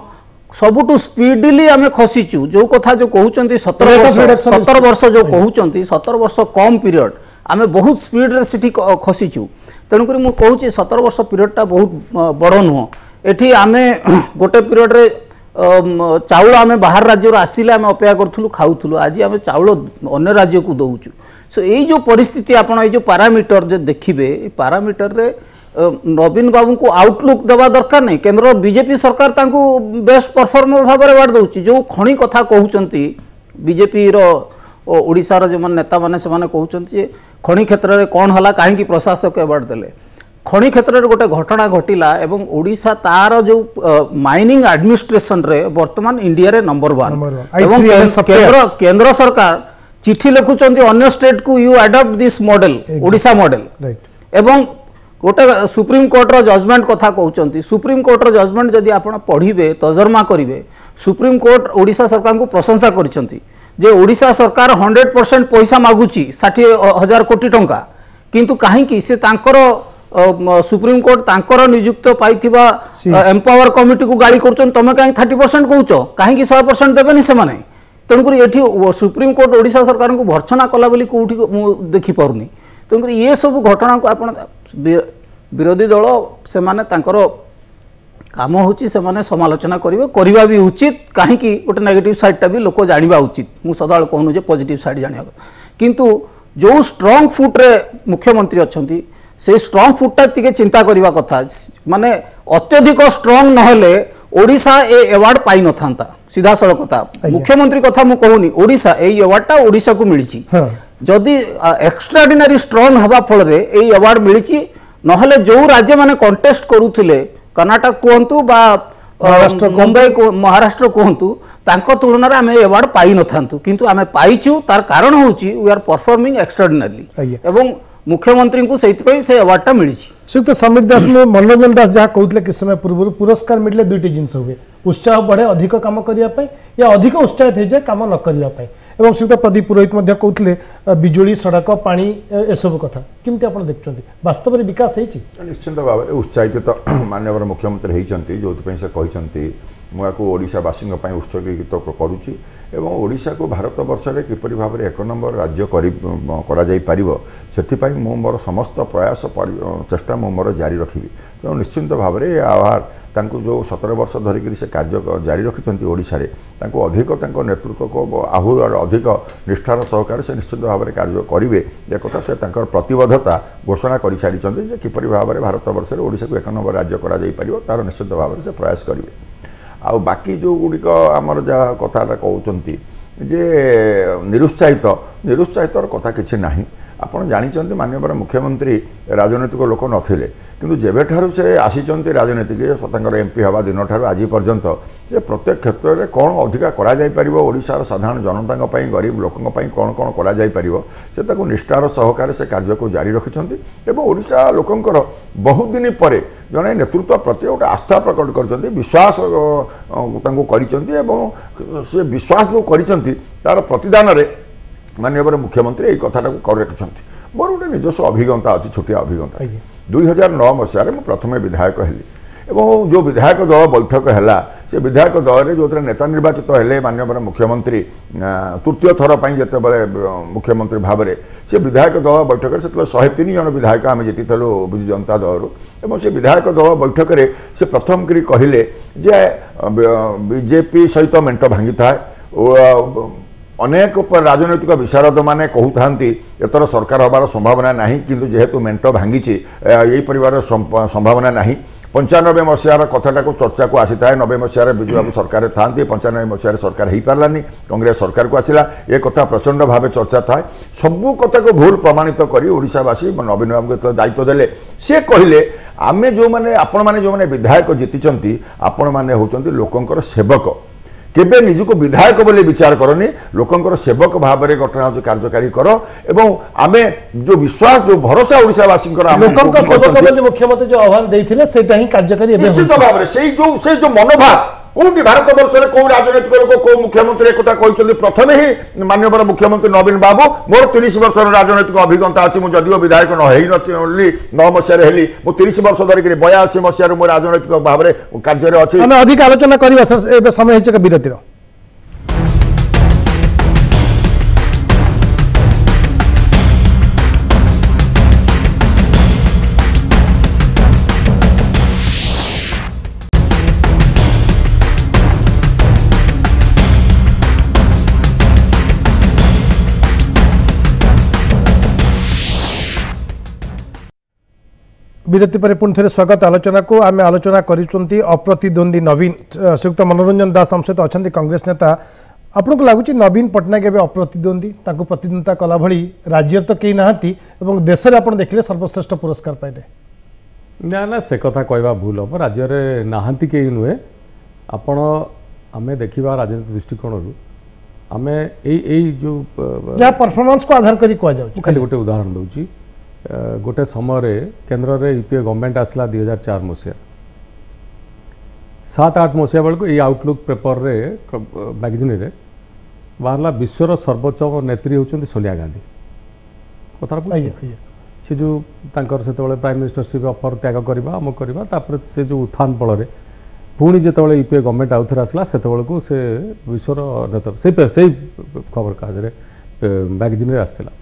सबुठ स्पीडली आमे खसिछु जो कथा जो कहउचंती 17 वर्ष जो कहउचंती 17 वर्ष कम पीरियड आमे बहुत स्पीड रे सिटी खसिछु तेणुक मु कहूँ 17 वर्ष पीरियडटा बहुत बड़ नुह एठी आमे गोटे पीरियड रे चाउल आमे बाहर राज्य आसिले आमे अपेक्षा करूँ खाऊलु आज आमे चाउल अन्य राज्य को दौचु सो यही जो परिस्थिति आपण ये जो पारामीटर जो देखिए पारामीटर रे नवीन बाबू को आउटलुक देवा दरकार नहीं केंद्र बीजेपी सरकार तांको बेस्ट परफॉर्मर भाव में अवार्ड दौची जो खणी कथा कहउचंती बीजेपी रो ओडिशार जो नेता माने से माने कहउचंती खणी क्षेत्र में कौन हला कहीं प्रशासक अवार्ड देले खणी क्षेत्र में गोटे घटना घटिला एवं ओडिशा तार जो माइनिंग एडमिनिस्ट्रेशन रे वर्तमान इंडिया रे नंबर 1 एवं केंद्र सरकार चिट्ठी लिखुचंती अन्य स्टेट को you adopt this model Odisha model एवं गोटे सुप्रीम कोर्टर जजमेंट कथा कहउचंती सुप्रीम कोर्टर जजमेंट जदि आपण पढ़िबे तर्जमा करिवे सुप्रीम कोर्ट ओडिशा सरकार को प्रशंसा करिसंती जे ओडिशा सरकार 100% पैसा मागुची 60,000 कोटी टंका किंतु काहेकि से तांकर सुप्रीम कोर्ट तांकर नियुक्त पाइथिबा एम्पावर कमिटी को गाड़ी करछन तमे काहे 30% कहउचो काहेकि 100% देबेनी से माने तेणुकर एठी सुप्रीम कोर्ट ओडिशा सरकार को भर्सना कला बोली कोठी मु देखि पारुनी तेणुकर ये सब घटना को आपण विरोधी दल से माने तांकर काम होची से माने समालोचना करिवे करबा भी उचित काहे कि गोटे नेगेटिव साइडटा भी लोक जानिबा उचित मु सदाल कहनु जे पॉजिटिव साइड जानिबा किंतु जो स्ट्रांग फुट रे मुख्यमंत्री अछंती से स्ट्रांग फुटटा तिके चिंता करबा कथा माने अत्यधिक स्ट्रांग नहले ओडिशा ए अवार्ड पाई न थांता सीधा सड़क कथा मुख्यमंत्री कथा मु कहूनी ओडिशा ए अवार्डटा ओडिशा को मिलिछि जदि एक्स्ट्राऑर्डिनरी स्ट्रांग हवा फल रे ए अवार्ड मिलिछि नहले जो राज्य माने कंटेस्ट करूथिले कर्नाटक कहतु बा मुंबई को महाराष्ट्र कहतु तांको तुलन में आम अवार्ड पाई न थांतु किंतु आम पाइचु तार कारण होची वी आर परफॉर्मिंग एक्स्ट्राऑर्डिनरी एवं मुख्यमंत्री को से अवार्डटा मिली श्रीयुक्त समीर दास में मनोरंजन दास जहाँ कहते किस समय पूर्व पुरस्कार मिले दुईटी जिनस हुए उत्साह बढ़े अधिक कम करने या अधिक उत्साहित हो जाए कम न करने एवं श्रीयुक्त प्रदीप पुरोहित कहते बिजुली सड़क पानी एसबू कथा केमती आप देखते वास्तव में विकास हो निश्चिंत भाव में उत्साहित तो माननीय मुख्यमंत्री होती जो से कहते मुझे ओडिशावासी उत्सर्गित करुच्ची एवं ओडिशा को भारत वर्ष में किपरि भाव में 1 नंबर राज्य से मोर समस्त प्रयास चेष्टा मोर जारी रखी तेणु निश्चिंत भाव में आवार जो 17 वर्ष धरिक से कार्य जारी रखिंट ओडिशा रे अधिक नेतृत्व को आहु अधिक निष्ठार सहकार से निश्चित भाव में कार्य करेंगे एक कथा से प्रतिबद्धता घोषणा कर सारी किपरि भाव में भारत वर्ष में ओडिशा को 1 नंबर राज्य कर तार निश्चित भाव में से प्रयास करेंगे आ बाकी जो गुड़िक आमर जहाँ कथा कहते जे निरुत्साहित कथा किसी ना आपड़ जानते माननीय मुख्यमंत्री राजनैतिक लोक नथिले किंतु जेबेठारु से आसीचंती राजनीति के एमपी हवा दिन ठारू आज पर्यंत जे प्रत्येक क्षेत्र में कौन अधिका करा जाई परिबो ओडिशार साधारण जनता पई गरीब लोकों पई कौन कौन करा जाई परिबो से ताको निष्ठार सहकार से कार्य को जारी रखिछंती एवं ओडिशा लोकंकर बहुत दिन पर जड़े नेतृत्व प्रति गोटे आस्था प्रकट कर विश्वास करिसें से विश्वास जो करिसेंती तार प्रतिदान रे माननीय मुख्यमंत्री यही कथाटा कर रखिंट मोर गोटे निजस्व अभिज्ञता अच्छी छोटिया अभिज्ञता 2009 मसीह में प्रथम विधायक हेली एवं जो विधायक दल बैठक है से विधायक दल में जो नेता निर्वाचित हेले माननीय मुख्यमंत्री तृतीय थर पर जिते मुख्यमंत्री भाव में से विधायक दल बैठक से 103 जन विधायक आम जीतीलु विजु जनता दल एवं से विधायक दल बैठक में से प्रथम करी कहले जे बीजेपी सहित मेंट भांगी थाए अनेक राजनैतिक विशारद मैंने कहते एतर सरकार हबार संभावना नहीं किंतु जेहेतु मेंट भांगी यही परिवार संभावना नहीं 95 मसीहार कथाटा को चर्चा को आसी थाए 90 मसीहार बिजू बाबू सरकार था 95 मसीहार सरकार हो पारानी कांग्रेस सरकार को आसला ये कथा प्रचंड भाव चर्चा थाए सबू कथा को भूल प्रमाणित कर ओडिशावासी नवीन बाबू को दायित्व देले से कहले आमे जो मैंने आपण मैंने जो मैंने विधायक जीति आपण मैंने होचंती लोकंकर सेवक केबे निजुको विधायक बोली विचार करनी लोकंकर सेवक भाव में घटना कार्यकारी कर एवं आमे जो विश्वास जो भरोसा ओडिशावासी लोकंक सेवक बोली मुख्यमंत्री जो आह्वान देइथिले सेटा ही कार्यकारी निश्चित भाव में से जो मनोभाव कौटी भारत वर्ष में कौ राजनीतिक लोक कौ मुख्यमंत्री एक कहते प्रथम ही माननीय मुख्यमंत्री नवीन बाबू मोर 30 वर्ष राजनैतिक अभिज्ञता अच्छी मुझे जदिव विधायक नई 9 मसीह हेली मु 30 वर्ष धरिक 82 मसीह मो राजनैतिक भाव में कार्य अच्छी अधिक आलोचना करवा सर समय विरतिर विरति पर पुणी थे स्वागत आलोचना को आम आलोचना करिसेंती अप्रतिद्वंदी नवीन श्रीयुक्त मनोरंजन दास हम सहित अच्छा कांग्रेस नेता आपन को लगुच नवीन पट्टनायक एवं अप्रतिद्वंदी प्रतिद्वंदिता कला भली राज्य तो कई नहांती एवं देश में आप देखिए सर्वश्रेष्ठ पुरस्कार पाइले ना ना से कथा कहवा भूल हम राज्य में नहांती कई नुहे आपण आम देखा राजनीति दृष्टिकोण आम जो जहाँ परफॉर्मेंस को आधार करी खाली गोटे उदाहरण दूची गोटे समय केन्द्र में यूपीए गवर्नमेंट आसला 2004 मसीहा 7-8 मसीहा बेलू ये आउटलुक पेपर रे मैगजीन रे बाहरला विश्वर सर्वोच्च नेत्री होती सोनिया गांधी कथा से जो से प्राइम मिनिस्टरशिप अफर त्याग करवा अमुक करवा से जो उत्थान फल पुणी जो यूपीए गवर्नमेंट आउ थे आसला से से विश्वर नेता से खबर कागज मैगजीन रे आसला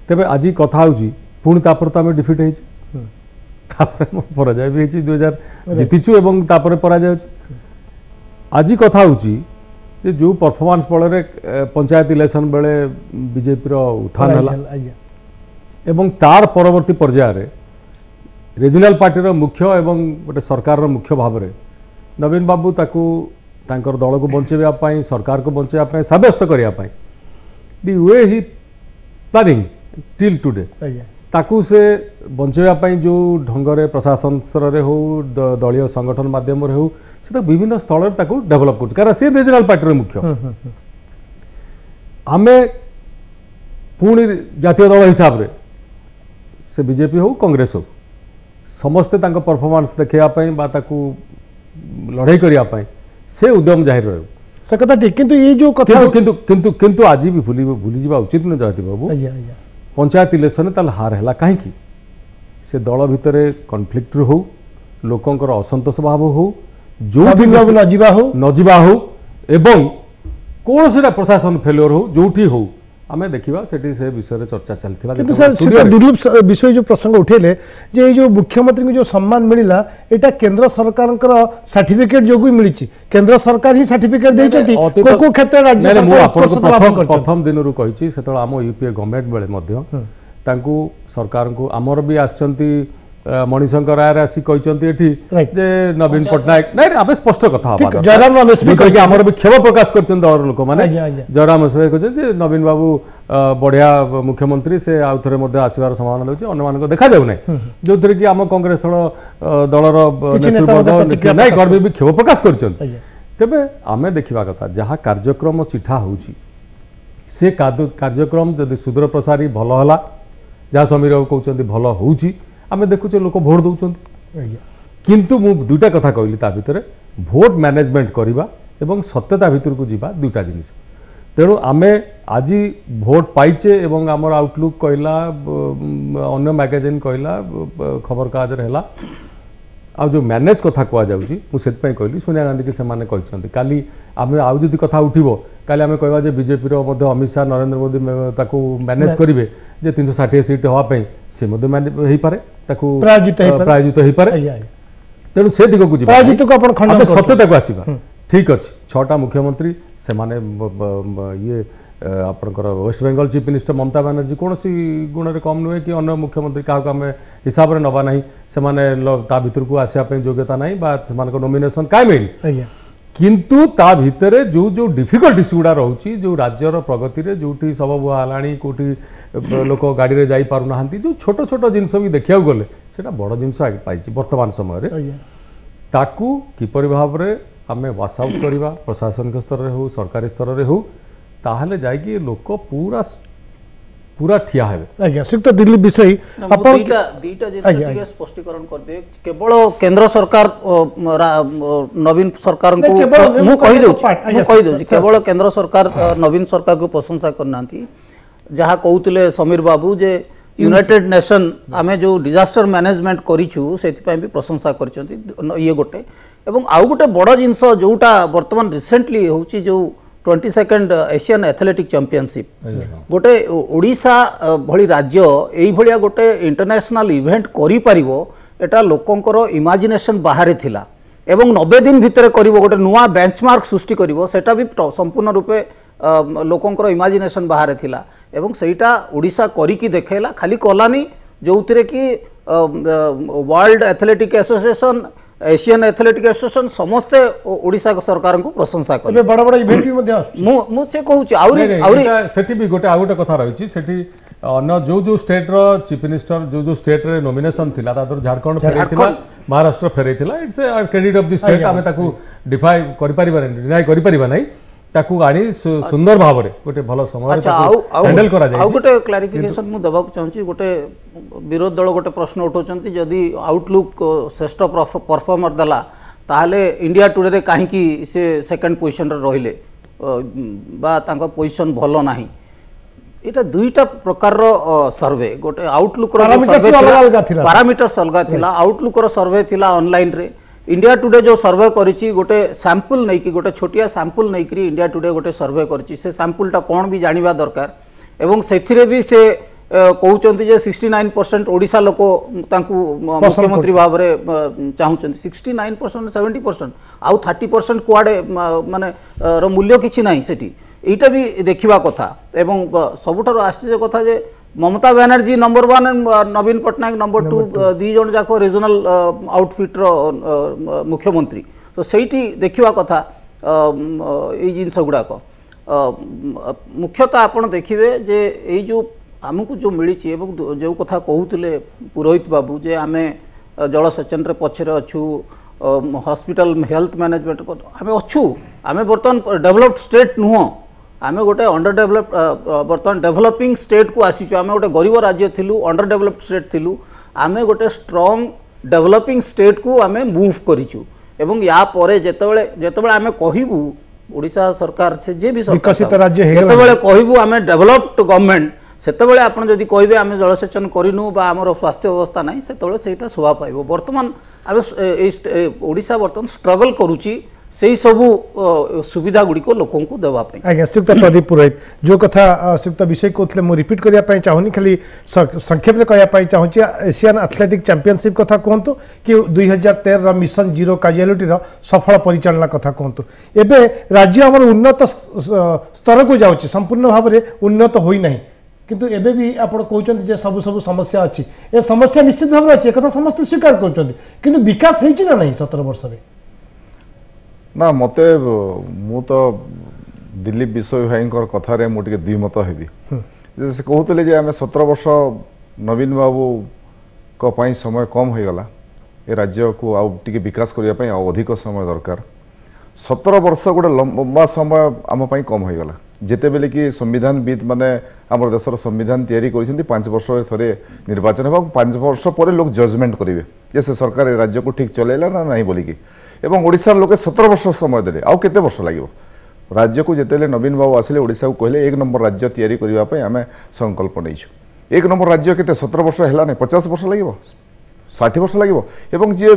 तेरे आज कथा होची पुणी तापर तो आम डिफिट हो पराजय भी 2000 जीतीचु एवं तापर पराजय आज कथा होची जो परफॉर्मेंस फल पंचायत इलेक्शन बेले बीजेपी उत्थान है एवं तार परवर्ती पर्यायर रिजनल पार्टी मुख्य एवं गोटे सरकार मुख्य भाव में नवीन बाबू ताकू तांकर दल को बंचाइवाई सरकार को बंचाइवाई सब्यस्त करने दी वे ही प्लानिंग टिल टुडे ताकू से बंचाइवाई जो ढंग प्रशासन स्तर में हो दलीय संगठन माध्यम हो से विभिन्न स्थल डेभलप कर सी रिजनल पार्टी मुख्य आमे पुणी जातीय दल हिसाब से बीजेपी हो कांग्रेस हो समस्ते परफॉर्मेंस देखापी लड़ाई करने से उद्यम जाहिर रहे से कथा ठीक किंतु ये जो कथा किंतु किंतु किंतु आज भी भूली जावा उचित न जयती बाबू पंचायत इलेक्शन ताल हार है कहीं से दल भितर कन्फ्लिक्ट हो लोकंर असंतोष भाव हो जो नजिबा हो एवं कौन से प्रशासन फेल्योर हो जो हो आम देखा से विषय चर्चा चलता दुर्लभ विषय जो प्रसंग उठेले जे ये जो मुख्यमंत्री को जो सम्मान मिला यहाँ केंद्र सरकार सर्टिफिकेट जो मिली केंद्र सरकार ही सर्टिफिकेट देते क्षेत्र प्रथम दिन कही से आम यूपीए गवर्नमेंट बेले सरकार को आमर भी आसचंती मणिशंकर राय आसी कहते नवीन पट्टनायक नहीं आम स्पष्ट कथा आमर भी क्षोभ प्रकाश कर दल लोक मैंने जयराम कहते नवीन बाबू बढ़िया मुख्यमंत्री से आउ थे आसबार संभावना दूसरी अन्य देखा जाऊना जो थे कि आम कांग्रेस दलर कर्मी भी क्षोभ प्रकाश कर तेरे आम देखा कथा जहाँ कार्यक्रम चिठा हो कार्यक्रम जदि सुदूर प्रसारी भल है जहाँ समीर बाबू कहते भल हो आम देखुचे लोक भोट दौरान किंतु मु दुईटा कथा कहली ता भितर भोट मैनेजमेंट करवा एवं सत्यता भितर को जीवा दुईटा जिनिस तेणु आमे आज भोट पाइचे एवं आमर आउटलुक कहला अन्य मैगजीन कहला खबर कागज है आ जो मैनेज कथा कहुच्छी कहली सोनिया गांधी की सेमाने कहते काली आम आउ जदि कथा उठिबो काली आम कहवा जे बीजेपी अमित शाह नरेंद्र मोदी ताकू मैनेज करेंगे जे 360 सीट हाँपाई सी हो पारे प्रायोजित हो पारे तेणु से दिग को सत्यता को आसवा ठीक अच्छे 6टा मुख्यमंत्री से ये आपंकर वेस्ट बेंगल चीफ मिनिस्टर ममता बानर्जी कौन सी गुण में कम नुहे कि अन्य मुख्यमंत्री क्या आम हिसाब से नवा ना से भितर को आसपा योग्यता ना नॉमिनेशन क्या मिलनी किंतु ता भितर जो जो डिफिकल्टीज गुड़ा रोचे जो राज्यर प्रगति रे जो सब बुआलाणी कौटी लोक गाड़ी रे जाई पारु नाहांती जो छोट छोट जिनस भी देखा गले से बड़ जिनस पाई वर्तमान समय ताकू किपरि भाव रे आम वास आउट करवा प्रशासनिक स्तर में हो सरकारी स्तर में हो ताहले जाइए लोक पूरा पूरा ठिया है। आज्ञा श्रीयुक्त दिलीप विषय दुईटा जिनिस स्पष्टीकरण कर दे केवल केंद्र सरकार नवीन सरकार को मु कहि दउछि केवल केंद्र सरकार नवीन सरकार को प्रशंसा करना जहाँ कहते समीर बाबू जे यूनाइटेड नेशन आमे जो डिजास्टर मैनेजमेंट करिछु सेति भी प्रशंसा करछंती ये गोटे एवं आउ गोटे बड़ जिनस जोटा वर्तमान रिसेंटली होउछि जो 22nd एशियन एथलेटिक चैंपियनशिप गोटे ओडिशा भली राज्य एई भलिया गोटे इंटरनेशनल इवेंट करि परिबो एटा लोकंकर इमेजिनेशन बाहरे थिला एवं 90 दिन भितर करिबो गोटे नुआ बेंचमार्क सृष्टि करिबो सेटा भी संपूर्ण रूपे लोकंकर इमेजिनेशन बाहरे थिला एवं सेटा ओडिशा करिकी देखेला खाली कलानी जोउतिरे कि world athletic association Asian athletic association समस्ते ओडिशा सरकार को प्रशंसा करे बड़ बड़ इवेंट भी मध्य मु से कहूची आउरी सेठी भी गोटे आ गोटे कथा रही सेठी अन्य जो स्टेट रो चीफ मिनिस्टर जो स्टेट रे नॉमिनेशन थिला तादर झारखंड फेरैतिला महाराष्ट्र फेरैतिला it's a credit of the state आमे ताकू डिफाई करि परिबा डिनाई करि परिबा नै ताकू गाणी सुंदर भाव रे गोटे भलो समय हैंडल करा जाय। गोटे क्लैरिफिकेशन मु देबा चाहूची गोटे विरोध दल गोटे प्रश्न उठाउचंती जदी आउटलुक श्रेष्ठ परफॉर्मर दला ताहले इंडिया टुडे रे काहे की से सेकंड पोजीशन रे रहिले बा तांको पोजीशन भलो नाही एटा दुईटा प्रकार रो सर्वे गोटे आउटलुक रो सर्वे पैरामीटर्स अलगा थिला आउटलुक रो सर्वे थिला ऑनलाइन रे इंडिया टुडे जो सर्वे करिछि गोटे सैंपल नै कि गोटे छोटिया सैंपल नै कि इंडिया टुडे गोटे सर्वे करिछि से सैंपलटा कोन भी जानिबा दरकार एवं सेथिरे भी से कहउचंती जे 69% ओडिसा लोक तांकू मुख्यमंत्री भाव रे चाहुचंती 69% 70% आउ 30% कुआडे माने रो मूल्य किछि नाही सेठी एटा भी देखिबा कथा एवं सबुठार आश्चर्य कथा जे ममता बनर्जी नंबर 1 नवीन पटनायक नंबर 2 दी जन जाको रीजनल आउटफिट रो मुख्यमंत्री तो सेठी देखिबा कथा ए जिनस गुडा को मुख्यतः आपण देखिबे जे ए जो आमको जो मिली जो कथा कहते पुरोहित बाबू जे आमे जलसेचन रे पछरे अच्छू हॉस्पिटल हेल्थ मैनेजमेंट आम अच्छू आम बर्तमान डेवलप्ड स्टेट नुह आम गोटे अंडर डेवलप बर्तमान डेवलपिंग स्टेट को आसीचु आम गोटे गरीब राज्य थिलु अंडर डेवलप्ड स्टेट थिलु आम गोटे स्ट्रांग डेवलपिंग स्टेट को आम मूव करिचु एवं या परे जेतेबेले आम कहिबु ओडिशा सरकार से जे भी विकसित राज्य जेतेबेले कहिबु आम डेवलप्ड गवर्नमेंट सेतेबेले आपण जदि कहिबे आम जलसेचन करिनु बा आमर स्वास्थ्य अवस्था नाही सेतेबेले सेटा शोभा पाइबो बर्तमान आम ओडिशा बर्तमान स्ट्रगल करूची सेही सबु सुविधा गुडी को लोकन को देवा पे। आज्ञा श्रीयुक्त प्रदीप पुरोहित जो कथा श्रीयुक्त विषय कहते मु रिपीट करिया पई चाहुनी खाली संक्षेप रे कहया पई चाहूची एशियन एथलेटिक चैंपियनशिप कथा कहंतु कि 2013 रा मिशन जीरो काजियालिटी रा सफल परिचालना कथा कहंतु एबे राज्य हमर उन्नत स्तर को जाउची संपूर्ण भाव रे उन्नत होई नाही किंतु एबे भी आपण कहउचंती जे सब समस्या अछि ए समस्या निश्चित भाव रे अछि कथा समस्त स्वीकार करउचंती किंतु विकास हेछि ना नाही 17 वर्ष रे ना मते मु तो दिलीप विषय भाई कथार मुझे द्विमत हेबी से कहते जे आम 17 वर्ष नवीन बाबू को समय कम हो गला ए राज्य को आउ टिके विकास करने अधिक समय दरकार 17 वर्ष गोटे लंबा समय आम कम हो गला जिते बेले कि संविधानविद माने आम देशर संविधान तैयारी कर 5 वर्ष थे निर्वाचन हो 5 वर्ष पर लोग जजमेंट करेंगे जे से सरकार राज्य को ठीक चलेला ना नहीं बोलिकी एवं ओडिशार लोके 17 वर्ष समय देले आउ केते वर्ष लागिवो राज्य को जेतेले नवीन बाबू आसिले ओडिशा को कहले 1 नंबर राज्य तैयारी करिवा पय आमे संकल्प नैछु 1 नंबर राज्य केते 17 वर्ष हैला नै 50 वर्ष लागिवो 60 वर्ष लागिवो एवं जे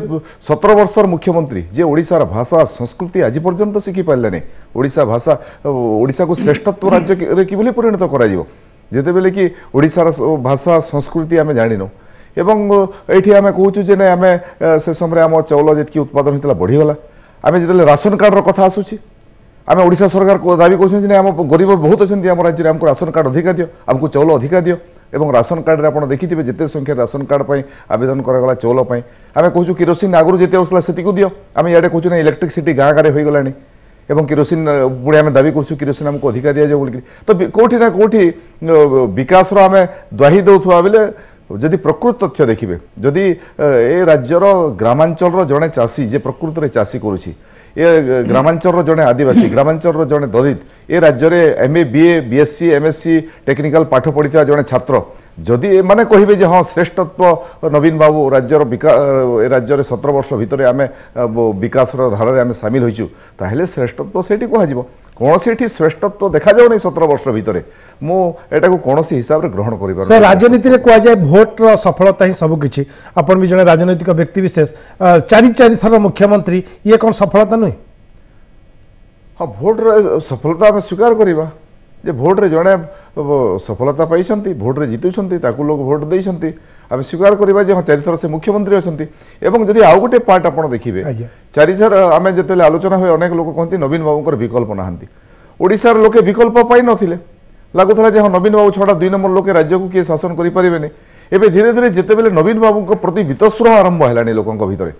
17 वर्षर मुख्यमंत्री जे ओडिशार भाषा संस्कृति आज पर्यंत शिखि पाइले नै ओडिशा भाषा ओडिशा को श्रेष्ठत्व राज्य रे किबले परिणत करा जिवो जेते बेले कि ओडिशार भाषा संस्कृति आमे जानिनो एवं ये आम कहूँ जे ना आम से समय आम चाउल जी उत्पादन होता बढ़ीगला आम जो राशन कार्ड कथा आसूसी आम ओडिशा सरकार को दाबी कर गरीब बहुत अच्छा आम राज्य में आमको राशन कार्ड अधिका दियो आमको चाउल अधिका दियो एवं राशन कार्ड में आप देखिथे जिते संख्या राशन कार्ड पर आवेदन करागला चाउल आम कहूँ किरोसिन आगुरी जिते आसा से दियो आम इे कहूँ ना इलेक्ट्रिसिटी गाँ गाँव हो गलानी एवं किरोसिन पुणे आम दाबी करूँ किरोसिन आमको अधिका दि जाए बोलिक तो कौटी ना कौटी विकास आम द्वाही दौथुआ बेले जदि प्रकृत तथ्य देखिए जदि ए राज्यर ग्रामांचल जड़े चाषी जे प्रकृत में चाषी करुच्ची ए ग्रामांचल जड़े आदिवासी ग्रामांचल जड़े दलित ए राज्य में MA BA BSc MSc technical पाठ पढ़ी जड़े छात्र जदि माने कहे जे हाँ श्रेष्ठत्व नवीन बाबू राज्यर राज्य 17 वर्ष भितर आम विकास धारा आम सामिल होइछु ताहेले श्रेष्ठत्व सेठी कह कौन सी श्रेष्ठत्व देखा जाऊ नहीं 17 वर्ष भितर मुझा कौन हिसाब से ग्रहण कर राजनीति में कहुए भोटर सफलता ही सबकि आपन भी जड़े राजनैतिक व्यक्ति विशेष चारि थर मुख्यमंत्री ये कौन सफलता नुहे हाँ भोटर सफलता आम स्वीकार करवा जे भोट्रे जड़े सफलता पाई भोट्रे जितुंट लोक भोट देते आम स्वीकार करवा हाँ 4 थर से मुख्यमंत्री अच्छा एवं जदि आउ गोटे पार्ट आप देखिए 4 थर आम जो आलोचना हुए अनेक लोक कहते नवीन बाबू विकल्प नहांती ओडिशार लोके विकल्प पाई नथिले लगुला हाँ नवीन बाबू छड़ा 2 नंबर लोके राज्य को किए शासन करें एवं धीरे धीरे जिते बेले नवीन बाबू प्रति बीतस्वर आरंभ है लोकों भितर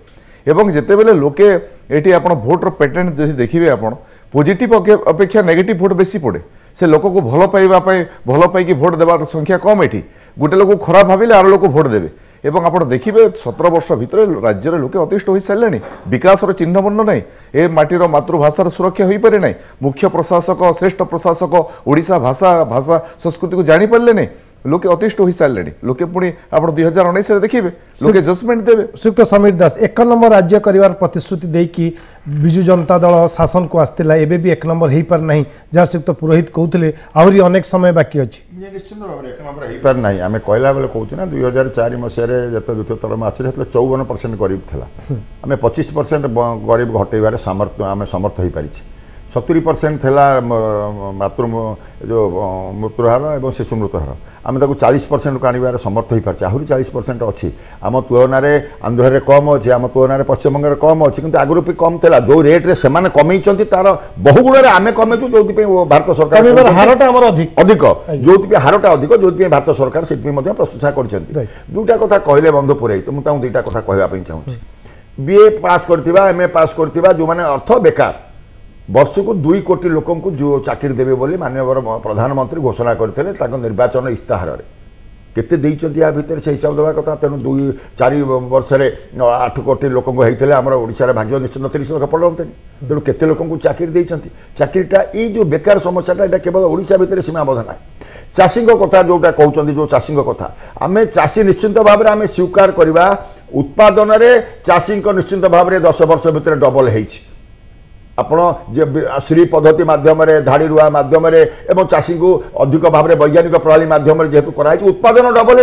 एवं जिते बेले लोके ये आप भोटर पैटर्न जदि देखिए आप पॉजिटिव अपेक्षा नेगेटिव भोट बेसी पड़े से लोक को भल पाइबा भल पाई भोट देवार संख्या कम ये गोटे लोक खराब भाविले आर लोक भोट देवे एवं आप देखिए 17 वर्ष भितर राज्य में लोके अतिष्ठ हो सारे विकास चिन्ह बर्ण ना ए माटीर मातृभाषार सुरक्षा हो पारे ना मुख्य प्रशासक श्रेष्ठ प्रशासक ओडिशा भाषा भाषा संस्कृति को जापारे ना लोके अतिष्ठ हो सारे लोके पुणी आप 2019 देखिए लोके जजमेंट देवे श्रीयुक्त समीर दास 1 नंबर राज्य कर प्रतिश्रुति देकी विजु जनता दल शासन को आसला एबे भी 1 नंबर हो पार ना जहाँ श्रीयुक्त पुरोहित कहते आहरी अनेक समय बाकी अच्छी निश्चित भाव में 1 नंबर हो पार ना आम कहला बेले कहूँ ना 2004 मसीह जो द्वितीय तरम आसे 54% गरीब था आम 25% गरीब हटेबार सामर्थ्य आम समर्थ हो पारी 70% थिला मातृ जो मृत्युहार और शिशु मृत्युहार आम 40% को आनबार समर्थ हो पार्चे आहरी 40% अच्छी आम तुलन में आंध्र कम अच्छे आम तुलन में पश्चिमबंग कम अच्छी किंतु आगुरी भी कम था जो रेट्रे से कमे तार बहु गुण आम कमेचु जो भारत सरकार हारटा अधिक जो हारटा अधिक जो भारत सरकार से प्रशंसा कर दुटा कथा कहले बंधु पुरई तो मुझे दुईटा कथा कहवाई चाहूँगी BA पास करथिबा MA पास करथिबा जो माने अर्थ बेकार वर्ष को 2 कोटी लोक जो चाकरी देवे बोली माननीय प्रधानमंत्री घोषणा करते निर्वाचन इस्ताहार केते देइचंती या भितर से हिसाब देवा कथा तेणु 2-4 वर्ष 8 कोटी लोक होते आम ओडिशा भाग्य निश्चित 30 लाख पड़ते तेणु केते लोक चाकरी देइचंती चाकरीटा ये जो बेकार समस्याटा ये केवल ओडिशा भितर सीमाबद्ध ना चाषी कथा जोटा कहते जो चाषी कथा आम चाषी निश्चिंत भाव में आम स्वीकार करवा उत्पादन चाषी निश्चिंत भाव में 10 वर्ष भितर डबल होइछि आपण श्री पद्धति माध्यम धाड़ी रुआ माध्यम एवं चाषी को अधिक भाव में वैज्ञानिक प्रणाली माध्यम जेहेतु कराई उत्पादन डबल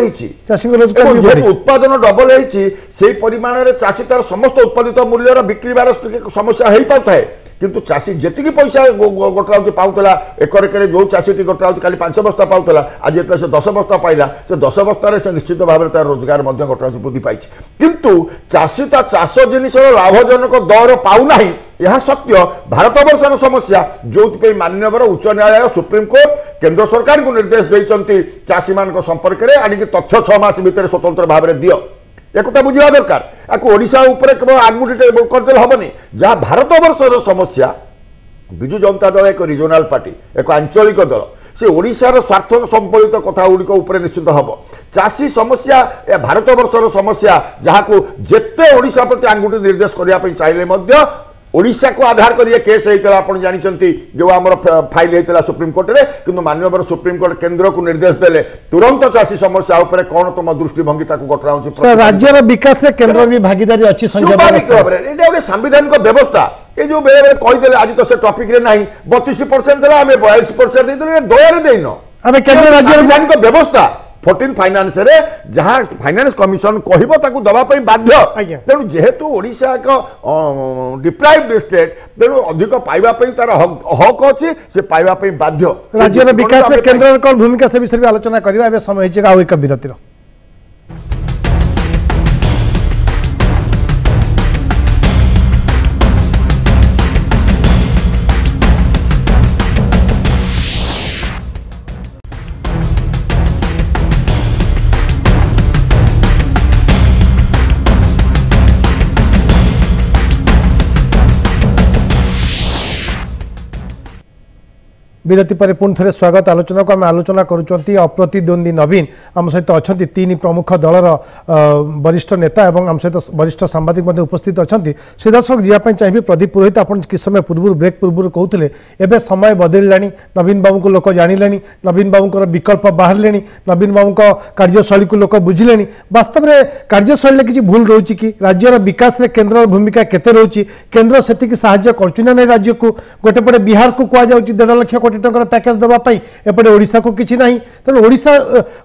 उत्पादन डबल से परिमाण में चाषी तार समस्त उत्पादित मूल्यर बिक्रीबार समस्या हो पाता है किंतु चाषी जी पैसा गोटा पाला एकर जो चाषी गोटा काली 5 बस्ता पाला आज जो से 10 बस्ता पाइला से 10 बस्तार से निश्चित भाव में तार रोजगार गोटा वृद्धि पाई किंतु चाषी ता चाष जिनिस लाभजनक दर पाऊना यह सत्य भारत वर्षर समस्या जो माननीय उच्च न्यायालय सुप्रीमकोर्ट केंद्र सरकार को निर्देश देते चाषी मान संपर्क में आनिक तथ्य 6 मास भितर स्वतंत्र भाव में दियो एक बुझा दरकार आपको ओडिशा उपरे केवल आडमुटी करदे हेनी जहाँ भारत वर्षर समस्या विजु जनता दल एक रिजनाल पार्टी एक आंचलिक दल से ओडिशार स्वार्थ संबलित कथा गुड़िक निश्चित हम चाषी समस्या भारत वर्षर समस्या जहाँ को जिते ओडिशा प्रति आंगुठी निर्देश करने चाहिए ओडिशा को आधार कर केस होता आप जानते जो आम फाइल होता सुप्रीमकोर्ट में किंतु माननीय सुप्रीमकोर्ट केंद्र को निर्देश देले तुरंत चाषी समस्या उपर कौन तुम दृष्टिभंगी घटना राज्यर विकास केंद्र भी भागीदारी अच्छी स्वाभाविक भाव में गोटे सांविधानिक व्यवस्था ये जो बेले बेले कहीदे आज तो से टॉपिक रे नहीं 32% देला आम 42% दया देन केंद्र राज्य सांविधानिक व्यवस्था 14 फाइनान्स रे जहाँ फाइनान्स कमिशन कहबो ताकू दबा पई बाध्य तेणु जेहेतु ओडिशा एक डिप्राइव्ड स्टेट तेणु अधिक पाइबा पई तार हक अछि से पाइबा पई बाध्य राज्यर विकास रे केंद्र को भूमिका से विषय आलोचना करबा एबे समय हिचे आ एक विरतिर विरति पर पुणी थे स्वागत आलोचना को आम आलोचना करुँच अप्रतिद्वंदी नवीन आम सहित अच्छा तीन प्रमुख दलर वरिष्ठ नेता और आम सहित वरिष्ठ सांबादिक उपस्थित अच्छा सीधासख जावाई चाहिए प्रदीप पुरोहित आप कि समय पूर्व ब्रेक पूर्व कहते एवं समय बदल नवीन बाबू को लोक जाणिले नवीन बाबू विकल्प बाहर नवीन बाबू कार्यशैली को लोक बुझिले वास्तव में कार्यशैली किसी भूल रोचे कि राज्यर विकास में केन्द्र भूमिका केते रोची केन्द्र से साहाय्य करछुना नहीं राज्य को गोटेपटे बिहार को कहुच्छे 1.5 लाख कोटी टंकार पैकेज देवाई एपटे ओडिशा को किसी ना तेणु ओडिशा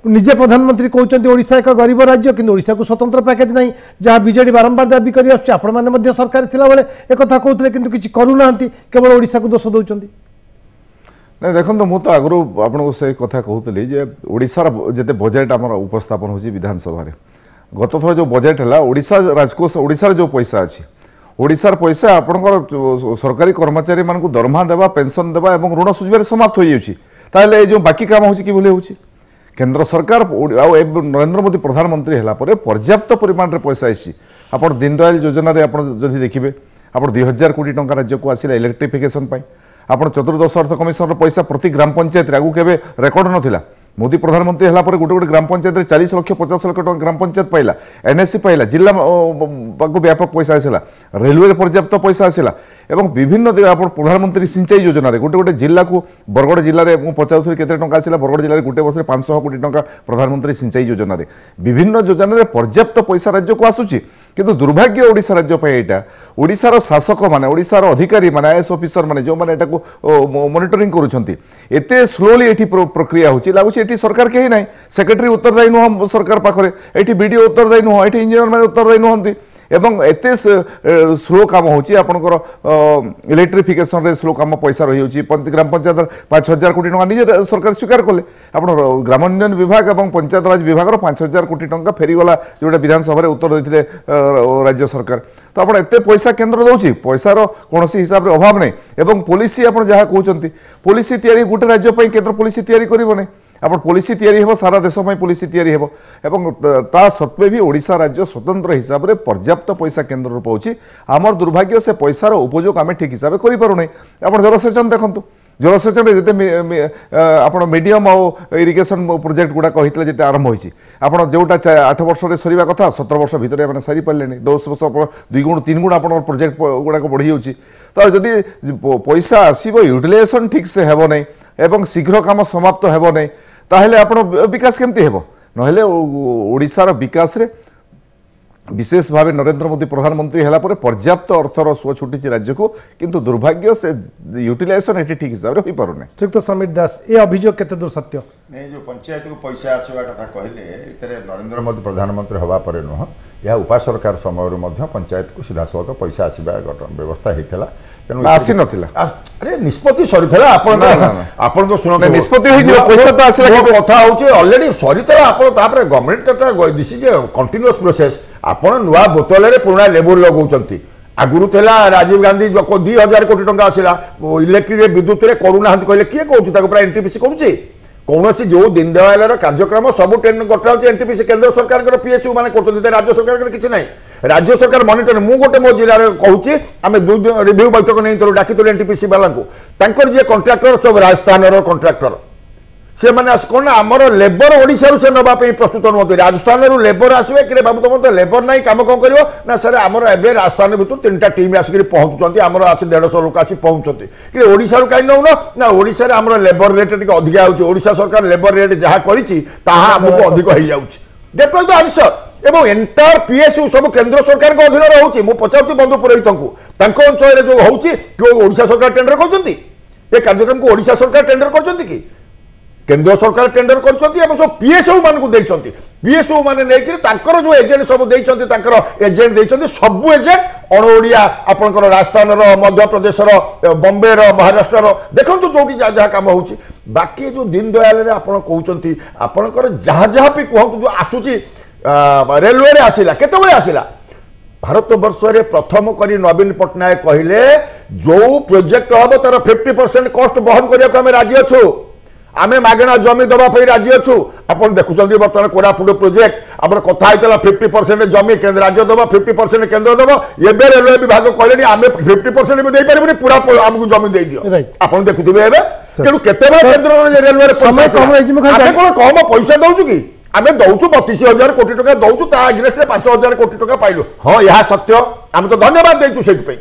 निजे प्रधानमंत्री कहते ओडिशा एक गरीब राज्य कि ओडिशा को स्वतंत्र पैकेज नहीं जहाँ बीजेडी बारंबार दाबी कर सरकार थिला बेले एक कथा कहते कि किसी करूना केवल ओडिशा को दोष दौरान नहीं देखो मु तो आगु आपको से कथा कहती जे ओडिशार जिते बजेट आम उपस्थापन होची विधानसभा गत थर जो बजेट है ओडिशा राजकोष ओडिशार जो पैसा अच्छी ओडिशार पैसा आपंकर सरकारी कर्मचारी मान दरमा देवा पेंशन देवा और ऋण सुझाव समाप्त हो जाए जो बाकी काम हो केंद्र सरकार नरेंद्र मोदी प्रधानमंत्री है पर्याप्त परिमाण में पैसा आसी आप दीनदयाल योजना जदि देखिए आप 2000 कोटी टंका राज्य को आसला इलेक्ट्रिफिकेशन आप चतुर्दश अर्थ कमिशन पैसा प्रति ग्राम पंचायत आगु के रेकर्ड नाला मोदी प्रधानमंत्री है गोटे गोटे ग्राम पंचायत 40 लाख 50 लाख टका ग्राम पंचायत पाइला एनएससी पाइला जिला व्यापक पैसा आसला रेलवे पर्याप्त पैसा आसला एवं विभिन्न प्रधानमंत्री सिंचाई योजना गोटे गोटे जिला को बरगड़ जिले में पचारूँ केते टंका आसला बरगड़ जिले में गोटे वर्ष 500 कोटी टंका प्रधानमंत्री सिंचाई योजना विभिन्न योजन पर्याप्त पैसा राज्य को आसूची किंतु दुर्भाग्य ओडिशा राज्य यहाँ ओडिशार शासक मैंने ओडिशार अधिकारी मैंने आईएएस ऑफिसर मैंने जो मैंने मॉनिटरिंग करते स्लोली ये प्रक्रिया होची लगुच ये सरकार कहीं ना सेक्रेटरी उत्तरदायी नुह सरकार पाखे ये बीडीओ उत्तरदायी नुह ये इंजीनियर मैंने उत्तरदायी नुहति एवं एते स्लो काम होची आपनकर इलेक्ट्रिफिकेशन रे स्लो काम पैसा रही ग्राम पंचायत 5000 कोटी टंका निजे सरकार स्वीकार कले आप ग्रामोन्नयन विभाग और पंचायत राज विभाग 5000 कोटी टंका फेरीगला जोटा विधानसभा उत्तर देते राज्य सरकार तो आप एते पैसा केन्द्र दौर पैसार कौन हिसाब से अभाव नहीं एवं पॉलिसी आप जहाँ कहते पॉलिसी तैयारी गोटे राज्य केन्द्र पॉलिसी तैयारी करबो आप पॉलिसी तैयारी हो सारा देश में पॉलिसी तैयारी हो एवं ता सत्वे भी ओडिशा राज्य स्वतंत्र हिसाब से पर्याप्त पैसा केन्द्र पाँच आमर दुर्भाग्य से पैसार उपयोग आम ठीक हिसाब से करूँ आप जलसेचन देखूँ जलसेचन जिते आप मीडियम और इरिगेशन प्रोजेक्ट गुड़ा कहते जिते आरंभ होती आप जोटा 8 वर्ष में सर कथा 17 वर्ष भितर सारी पारे 10 वर्ष 2 गुण 3 गुण आप प्रोजेक्ट गुड़ाक बढ़ी जाऊँगी तो जदि पैसा आसब यूटिलाइजेशन ठीक से हेब नहीं एवं शीघ्र काम समाप्त हेब नहीं ताहले आपण विकास केमती हेबो नहेले ओडिशार विकास रे विशेष भाव नरेंद्र मोदी प्रधानमंत्री है पर्याप्त अर्थर सुଅ छुटी राज्य को किंतु दुर्भाग्य से यूटिलाइजेशन ये ठीक हिसाब से हो पारे ठीक तो समीर दास ये अभियोग केते दूर सत्य नहीं जो पंचायत को पैसा आसवा कथा कहले इतरे नरेंद्र मोदी प्रधानमंत्री हवा पर नुह यह उपा सरकार समय पंचायत को सीधा सलख पैसा आसवा व्यवस्था होता आसी नथिला अरे निष्पत्ति सरीथला आपण तो सुनो निष्पत्ति होई पैसा तो आसला कथा होची ऑलरेडी सरीथला आपण तापर government this is a continuous process आपण नुआ बोतल रे पुराना लेबर लगौचंती आगुरु थेला राजीव गांधी जो 2000 कोटी टंका आसिला इलेक्ट्रिक विद्युत रे करूना हंत कहले किए कहू ताको पूरा एनटीपीसी करूची कौनसी जो दीनदयाल कार्यक्रम सब ट्रेन गठा एनटीपीसी केंद्र सरकार पीएसयू माने करते राज्य सरकार किसी ना राज्य सरकार मॉनिटर मु गोटे मो जिले में कहूँ आम रिव्यू बैठक नहीं डाकी एनटीपीसी वाला जी कंट्राक्टर सब राजस्थान कंट्राक्टर से मैंने कौन आमर लेबर ओडिशा से नापी प्रस्तुत नुहत राजस्थान लेबर आसवे कि बाबू तुम तो लेबर ना कम कौन कर ना सर आम ए राजस्थान भर 3टा टीम आसिक पहुँचुंट आम आज 150 लोक आसी पहुँचते कि ओडिशा कहीं नौन ना ओडिशा आम लेबर रेट टी अधिका होशा सरकार लेबर रेट जहाँ करमको अधिक हो जाऊँगी दैट वाज द आंसर एवं एंटायर पीएसयू सब केंद्र सरकार के अधीन रोचे मुझे पचार बंधु पुरोहित अंचल जो होशा सरकार टेंडर कर कार्यक्रम को ओडिशा सरकार टेंडर कर केंद्र सरकार टेंडर कर पीएसयू मान पीएसयू मैंने नहीं जो एजेंट सब एजेंट देते सबू एजेंट अणओडिया आपंकर राजस्थान मध्य प्रदेश बम्बे महाराष्ट्र देखो जो जहाँ कम हो बाकी जो दीनदयाल आप कहते आपंकर जहाँ जहाँ भी कहतु जो आसूची रेलवे रे आसिला केतबे आसिला भारत वर्ष रे प्रथम करी नवीन पटनायक कहले जो प्रोजेक्ट हम तार 50% कॉस्ट बहन करिया को हम राजी अछु आमे मागणा जमी दबा राजी अच्छु आपन देखुचंदी बर्तमान कोरापुट प्रोजेक्ट आपर कथा होइतला 50% जमी केंद्र राज्य दबा 50% केंद्र दबा एबे रेलवे विभाग कहले आमे 50% भी दे परबनी पूरा हमकु जमी दे दियो आपन देखुथिबे एबे तेणु केतेबेले केन्द्र रेलवे समय कम रही कौन कम पैसा दौचु कि आम दौचु 32,000 कोटी टका दौचु ता अगेंस्ट 5,000 कोटी टका पाइलु हाँ यह सत्य आम तो धन्यवाद देचु से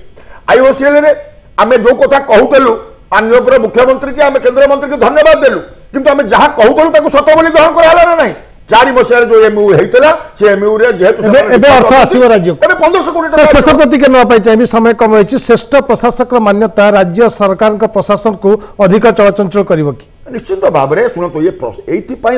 आईओसीएल रे आम जो कथा कहूलु माननीय मुख्यमंत्री की आम केन्द्र मंत्री की धन्यवाद देलु किंतु आम जहाँ कहूलु सत बोली ग्रहण कराला ना नहीं 4 मसीह जो एमयू होता से एमयू रे जेहेतु अर्थ आसो राज्य 1500 कोटी शेष प्रतिक्रिया नापी चाहिए समय कम रही श्रेष्ठ प्रशासक मान्यता राज्य सरकार प्रशासन को अधिक चलचंचल कर निश्चित भाव में शुणु ये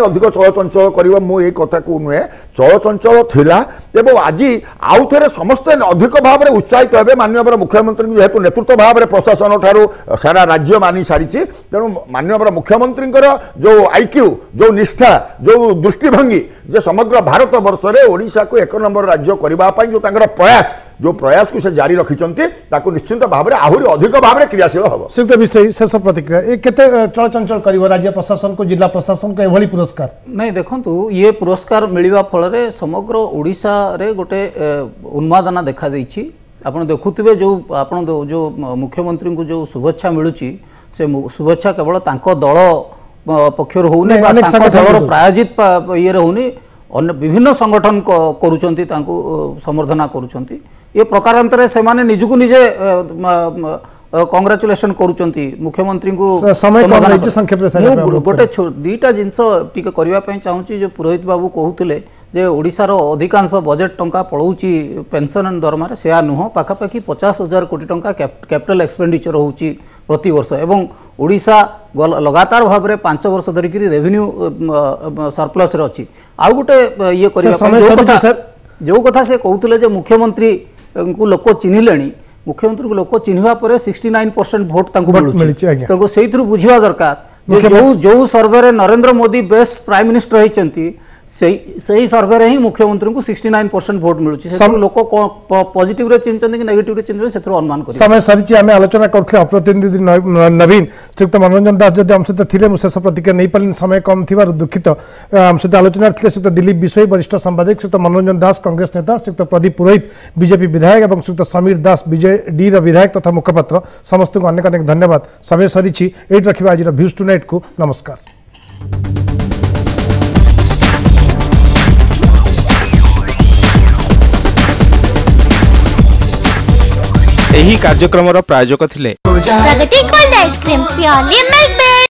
अधिक चलचंचल करवा मुझे कथा को नुहे चलचंचल थिला एवं आज आउ थे समस्ते अधिक भाव में उत्साहित हे माननीय मुख्यमंत्री जेहेतु नेतृत्व भाव में प्रशासन ठारू सारा राज्य मानि सारी तेणु माननीय मुख्यमंत्री जो आईक्यू जो निष्ठा जो दृष्टिभंगी जे समग्र भारत वर्ष में ओडिशा को 1 नंबर राज्य करने जो जो प्रयास को से जारी रखिंट निश्चिंत भाव में आहरी अधिक भाव में क्रियाशील हम श्रीयुक्त विषय शेष प्रतिक्रिया ये केते चलचंचल कर राज्य प्रशासन को जिला प्रशासन को एभली पुरस्कार नहीं देखंतु ये पुरस्कार मिलवा फल समग्र ओडिशा रे गोटे उन्मादना देखा देछि आपण देखुथिबे जो आपण जो मुख्यमंत्री को जो शुभेच्छा मिलुची से शुभेच्छा केवल तांको दल पक्षर होउनी बा तांको दलर प्रायोजित ये होउनी अन्य विभिन्न संगठन करूचंती तांको संवर्धना करूचंती ये प्रकारांतर से माने निजको निजे कांग्रेचुलेशन करूचंती मुख्यमंत्री को समय कम रही संक्षेप रे गोटे दीटा जिंस टिके करबा पई चाहूची जो पुरोहित बाबू कहूतले जे ओडिशार अधिकांश बजेट टंका पड़ौची पेंशन एंड दरमा रे सेया नुह पाखापाखि 50,000 कोटी टंका कैपिटल एक्सपेंडिचर होउची प्रति वर्ष एवं ओडिशा लगातार भाव में 5 वर्ष धरिक रेवेन्यू सरप्लस रे अछि आ गोटे ये करबा जो कथा से कहूतले जे मुख्यमंत्री को लोक चिन्हिलेनी मुख्यमंत्री को लोक चिन्हवा पर 69% भोट तांको मिलुची तो सेइथरु बुझिवा दरकार जो सर्वे रे Narendra Modi best prime minister होइचंती सही सर्वे रे ही मुख्यमंत्री को 69% भोट मिलुची से लोक पॉजिटिव रे चिन्हचंती कि नेगेटिव रे चिन्हचंती सेथरु अनुमान करी समय सरिची आमे आलोचना करथले अप्रतिनिधि नवीन श्रीयुक्त मनोरंजन दास जदि हम सहित थिले शेष प्रतिक्रिया नहीं पारे समय कम थिबार दुखित हम सहित आलोचना थिले श्रीयुक्त दिलीप विश्वई वरिष्ठ संवादक श्रीयुक्त मनोरंजन दास कांग्रेस नेता श्रीयुक्त प्रदीप पुरोहित बीजेपी विधायक और श्रीयुक्त समीर दास बीजेडी विधायक तथा मुखपात्र समस्त को अनेक अनेक धन्यवाद समय सरिची एट रखिबा आज व्यूज टुनाइट को नमस्कार। ଏହି କାର୍ଯ୍ୟକ୍ରମର ପ୍ରାୟୋଜକ ଥିଲେ Pragati cold ice cream purely milk based.